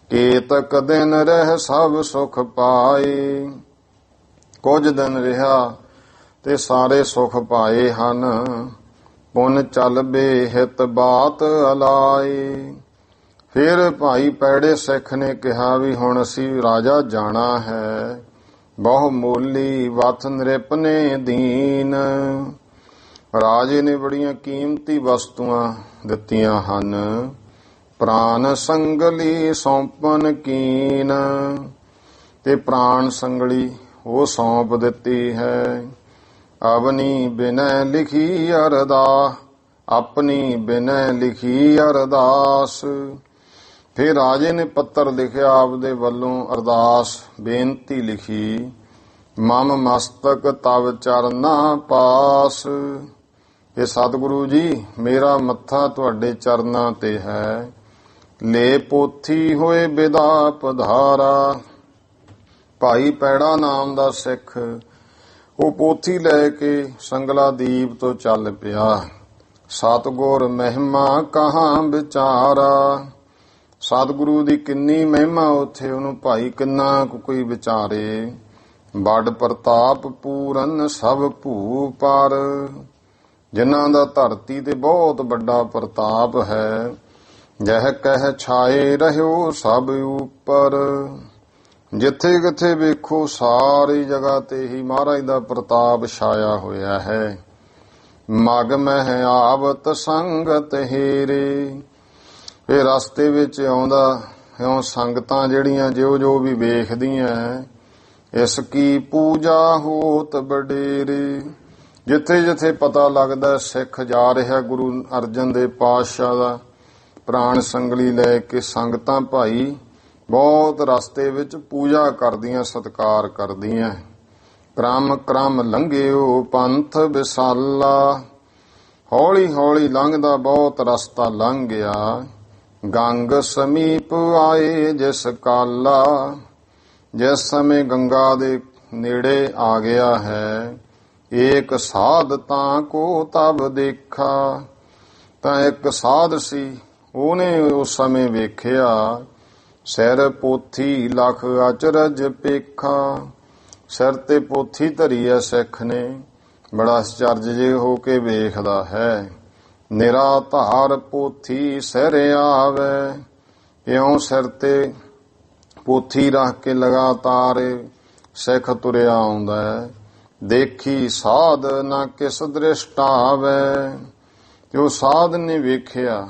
ਕੇਤਕ ਦਿਨ ਰਹਿ ਸਭ ਸੁਖ ਪਾਏ। ਕੁਝ ਦਿਨ ਰਿਹਾ ਤੇ ਸਾਰੇ ਸੁਖ ਪਾਏ ਹਨ। ਪੁਨ ਚੱਲ ਬੇ ਹਿਤ ਬਾਤ ਅਲਾਏ। ਫਿਰ ਭਾਈ ਪੈੜੇ ਸਿੱਖ ਨੇ ਕਿਹਾ ਵੀ ਹੁਣ ਅਸੀਂ ਰਾਜਾ ਜਾਣਾ ਹੈ। ਬਹੁ ਮੋਲੀ ਵਥ ਨ੍ਰਿਪ ਨੇ ਦੀਨ। ਰਾਜੇ ਨੇ ਬੜੀਆਂ ਕੀਮਤੀ ਵਸਤੂਆਂ ਦਿੱਤੀਆਂ ਹਨ। ਪ੍ਰਾਨ ਸੰਗਲੀ ਸੌਂਪਨ ਕੀਨ, ਤੇ ਪ੍ਰਾਣ ਸੰਗਲੀ ਉਹ ਸੌਂਪ ਦਿੱਤੀ ਹੈ। ਆਪਣੀ ਬਿਨੈ ਲਿਖੀ ਅਰਦਾ, ਆਪਣੀ ਬਿਨੈ ਲਿਖੀ ਅਰਦਾਸ। ਫਿਰ ਰਾਜੇ ਨੇ ਪੱਤਰ ਲਿਖਿਆ, ਆਪਦੇ ਵੱਲੋਂ ਅਰਦਾਸ ਬੇਨਤੀ ਲਿਖੀ। ਮਮ ਮਸਤਕ ਤਵ ਚਰਨਾ ਪਾਸ। ਇਹ ਸਤਿਗੁਰੂ ਜੀ, ਮੇਰਾ ਮੱਥਾ ਤੁਹਾਡੇ ਚਰਨਾਂ ਤੇ ਹੈ। ਲੈ ਪੋਥੀ ਹੋਏ ਬਿਦਾ ਪਧਾਰਾ। ਭਾਈ ਪੈੜਾ ਨਾਮ ਦਾ ਸਿੱਖ ਉਹ ਪੋਥੀ ਲੈ ਕੇ ਸੰਗਲਾ ਦੀਪ ਤੋਂ ਚੱਲ ਪਿਆ। ਸਤਿਗੁਰ ਮਹਿਮਾ ਕਹਾਂ ਵਿਚਾਰਾ। ਸਤਿਗੁਰੂ ਦੀ ਕਿੰਨੀ ਮਹਿਮਾ ਉੱਥੇ, ਉਹਨੂੰ ਭਾਈ ਕਿੰਨਾ ਕੋਈ ਵਿਚਾਰੇ। ਵੱਡ ਪ੍ਰਤਾਪ ਪੂਰਨ ਸਭ ਭੂ ਪਰ। ਜਿਨ੍ਹਾਂ ਦਾ ਧਰਤੀ ਤੇ ਬਹੁਤ ਵੱਡਾ ਪ੍ਰਤਾਪ ਹੈ। ਜਹ ਕਹਿ ਛਾਏ ਰਹਿਓ ਸਭ ਉੱਪਰ। ਜਿੱਥੇ ਕਿੱਥੇ ਵੇਖੋ ਸਾਰੀ ਜਗ੍ਹਾ ਤੇ ਹੀ ਮਹਾਰਾਜ ਦਾ ਪ੍ਰਤਾਪ ਛਾਇਆ ਹੋਇਆ ਹੈ। ਮਗ ਮਹਿ ਆਵਤ ਸੰਗਤ ਹੇਰੇ। ਇਹ ਰਸਤੇ ਵਿੱਚ ਆਉਂਦਾ ਇਉਂ ਸੰਗਤਾਂ ਜਿਹੜੀਆਂ ਜੋ ਵੀ ਵੇਖਦੀਆਂ, ਇਸ ਕੀ ਪੂਜਾ ਹੋਤ ਬਡੇਰੇ। ਜਿੱਥੇ ਜਿੱਥੇ ਪਤਾ ਲੱਗਦਾ ਸਿੱਖ ਜਾ ਰਿਹਾ ਗੁਰੂ ਅਰਜਨ ਦੇਵ ਪਾਤਸ਼ਾਹ ਦਾ ਪ੍ਰਾਣ ਸੰਗਲੀ ਲੈ ਕੇ, ਸੰਗਤਾਂ ਭਾਈ ਬਹੁਤ ਰਸਤੇ ਵਿੱਚ ਪੂਜਾ ਕਰਦੀਆਂ, ਸਤਿਕਾਰ ਕਰਦੀਆਂ। ਕ੍ਰਮ ਕ੍ਰਮ ਲੰਘਿਓ ਪੰਥ ਵਿਸਾਲਾ। ਹੌਲੀ ਹੌਲੀ ਲੰਘਦਾ ਬਹੁਤ ਰਸਤਾ ਲੰਘ ਗਿਆ। ਗੰਗ ਸਮੀਪ ਆਏ ਜਿਸ ਕਾਲਾ। ਜਿਸ ਸਮੇਂ ਗੰਗਾ ਦੇ ਨੇੜੇ ਆ ਗਿਆ ਹੈ। ਏਕ ਸਾਧ ਤਾਂ ਕੋ ਤਬ ਦੇਖਾ। ਤਾਂ ਇੱਕ ਸਾਧ ਸੀ, ਉਹਨੇ ਉਸ ਸਮੇਂ ਵੇਖਿਆ। ਸਿਰ ਪੋਥੀ ਲਖ ਅਚਰਜ ਪੇਖਾ। ਸਿਰ ਤੇ ਪੋਥੀ ਧਰੀ ਹੈ ਸਿੱਖ ਨੇ, ਬੜਾ ਅਚਰਜ ਜੇ ਹੋ ਕੇ ਵੇਖਦਾ ਹੈ। ਨਿਰਾਧਾਰ ਪੋਥੀ ਸਿਰ ਆਵੇ। ਇਉਂ ਸਿਰ ਤੇ ਪੋਥੀ ਰੱਖ ਕੇ ਲਗਾਤਾਰ ਸਿੱਖ ਤੁਰਿਆ ਆਉਂਦਾ ਹੈ। ਦੇਖੀ ਸਾਧ ਨਾ ਕਿਸ ਦ੍ਰਿਸ਼ਟ ਆਵੇ। ਤੇ ਉਹ ਸਾਧ ਨੇ ਵੇਖਿਆ,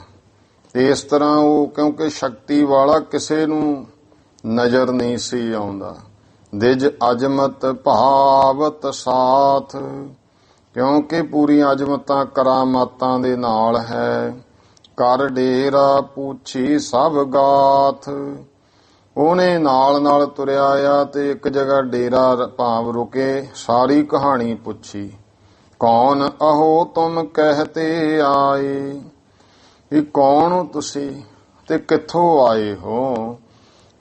ਤੇ ਇਸ ਤਰ੍ਹਾਂ ਉਹ ਕਿਉਂਕਿ ਸ਼ਕਤੀ ਵਾਲਾ ਕਿਸੇ ਨੂੰ ਨਜ਼ਰ ਨਹੀਂ ਸੀ ਆਉਂਦਾ। ਦਿਜ ਅਜਮਤ ਭਾਵਤ ਸਾਥ। ਕਿਉਂਕਿ ਪੂਰੀ ਅਜਮਤਾਂ ਕਰਾਮਾਤਾਂ ਦੇ ਨਾਲ ਹੈ। ਕਰ ਡੇਰਾ ਪੂਛੀ ਸਭ ਗਾਥ। ਉਹਨੇ ਨਾਲ ਨਾਲ ਤੁਰਿਆ ਆ ਤੇ ਇੱਕ ਜਗ੍ਹਾ ਡੇਰਾ ਭਾਵ ਰੁਕੇ, ਸਾਰੀ ਕਹਾਣੀ ਪੁੱਛੀ। ਕੌਣ ਅਹੋ ਤੁਮ ਕਹਿਤੇ ਆਏ। ਇਹ ਕੌਣ ਹੋ ਤੁਸੀਂ ਤੇ ਕਿੱਥੋਂ ਆਏ ਹੋ।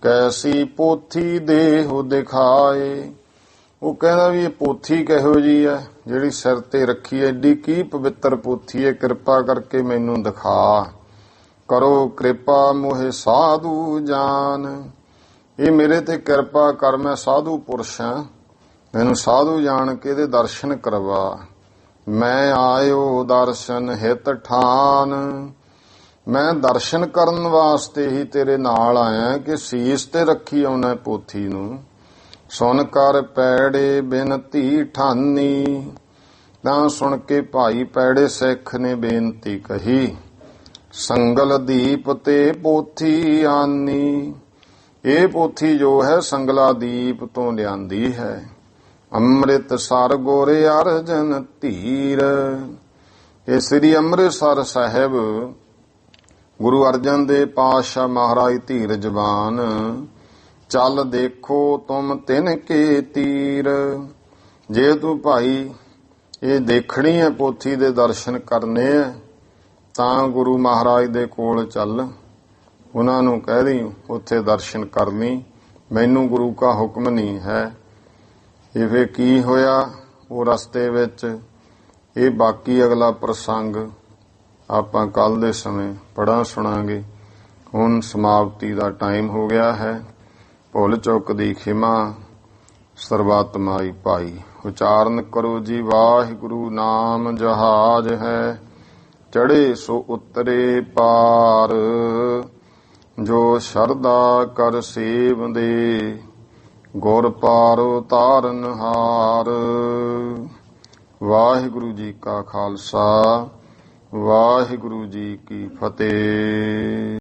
ਕੈਸੀ ਪੋਥੀ ਦੇਹੁ ਦਿਖਾਏ। ਉਹ ਕਹਿੰਦਾ ਵੀ ਇਹ ਪੋਥੀ ਕਿਹੋ ਜੀ ਹੈ ਜਿਹੜੀ ਸਿਰ ਤੇ ਰੱਖੀ, ਐਡੀ ਕੀ ਪਵਿੱਤਰ ਪੋਥੀ ਹੈ, ਕਿਰਪਾ ਕਰਕੇ ਮੈਨੂੰ ਦਿਖਾ। ਕਰੋ ਕਿਰਪਾ ਮੋਹਿ ਸਾਧੂ ਜਾਨ। ਇਹ ਮੇਰੇ ਤੇ ਕਿਰਪਾ ਕਰ, ਮੈਂ ਸਾਧੂ ਪੁਰਸ਼ ਹਾਂ, ਮੈਨੂੰ ਸਾਧੂ ਜਾਣ ਕੇ ਇਹਦੇ ਦਰਸ਼ਨ ਕਰਵਾ। ਮੈਂ ਆਇਓ ਦਰਸ਼ਨ ਹਿਤ ਠਾਨ। ਮੈਂ ਦਰਸ਼ਨ ਕਰਨ ਵਾਸਤੇ ਹੀ ਤੇਰੇ ਨਾਲ ਆਇਆ ਕਿ ਸੀਸ ਤੇ ਰੱਖੀ ਆਉਣਾ ਪੋਥੀ ਨੂੰ। ਸੁਣ ਕਰ ਪੈੜੇ ਬਿਨਤੀ ਠਾਨੀ। ਤਾਂ ਸੁਣ ਕੇ ਭਾਈ ਪੈੜੇ ਸਿੱਖ ਨੇ ਬੇਨਤੀ ਕਹੀ। ਸੰਗਲ ਦੀਪ ਤੇ ਪੋਥੀ ਆਨੀ। ਇਹ ਪੋਥੀ ਜੋ ਹੈ ਸੰਗਲਾ ਦੀਪ ਤੋਂ ਲਿਆਂਦੀ ਹੈ। ਅੰਮ੍ਰਿਤ ਸਰ ਗੁਰ ਅਰਜਨ ਧੀਰ। ਇਹ ਸ੍ਰੀ ਅੰਮ੍ਰਿਤਸਰ ਸਾਹਿਬ ਗੁਰੂ ਅਰਜਨ ਦੇਵ ਪਾਤਸ਼ਾਹ ਮਹਾਰਾਜ ਧੀਰ ਜਵਾਨ। ਚੱਲ ਦੇਖੋ ਤੁਮ ਤਿਨ ਕੇ ਤੀਰ। ਜੇ ਤੂੰ ਭਾਈ ਇਹ ਦੇਖਣੀ ਹੈ, ਪੋਥੀ ਦੇ ਦਰਸ਼ਨ ਕਰਨੇ ਹੈ, ਤਾਂ ਗੁਰੂ ਮਹਾਰਾਜ ਦੇ ਕੋਲ ਚੱਲ। ਉਹਨਾਂ ਨੂੰ ਕਹਿ ਦੀ ਉੱਥੇ ਦਰਸ਼ਨ ਕਰ ਲਈ, ਮੈਨੂੰ ਗੁਰੂ ਕਾ ਹੁਕਮ ਨਹੀਂ ਹੈ। ਇਹ ਫੇ ਕੀ ਹੋਇਆ ਉਹ ਰਸਤੇ ਵਿੱਚ, ਇਹ ਬਾਕੀ ਅਗਲਾ ਪ੍ਰਸੰਗ ਆਪਾਂ ਕੱਲ ਦੇ ਸਮੇਂ ਪੜ੍ਹਾਂ ਸੁਣਾਂਗੇ। ਹੁਣ ਸਮਾਪਤੀ ਦਾ ਟਾਈਮ ਹੋ ਗਿਆ ਹੈ। ਭੁੱਲ ਚੁੱਕ ਦੀ ਖਿਮਾ ਸਰਬੱਤ ਮਾਈ ਭਾਈ। ਉਚਾਰਨ ਕਰੋ ਜੀ ਵਾਹਿਗੁਰੂ ਨਾਮ ਜਹਾਜ ਹੈ, ਚੜੇ ਸੋ ਉਤਰੇ ਪਾਰ। ਜੋ ਸ਼ਰਧਾ ਕਰ ਸੇਵਦੇ, ਗੁਰ ਪਾਰੋ ਤਾਰਨ ਹਾਰ। ਵਾਹਿਗੁਰੂ ਜੀ ਕਾ ਖਾਲਸਾ, ਵਾਹਿਗੁਰੂ ਜੀ ਕੀ ਫਤਿਹ।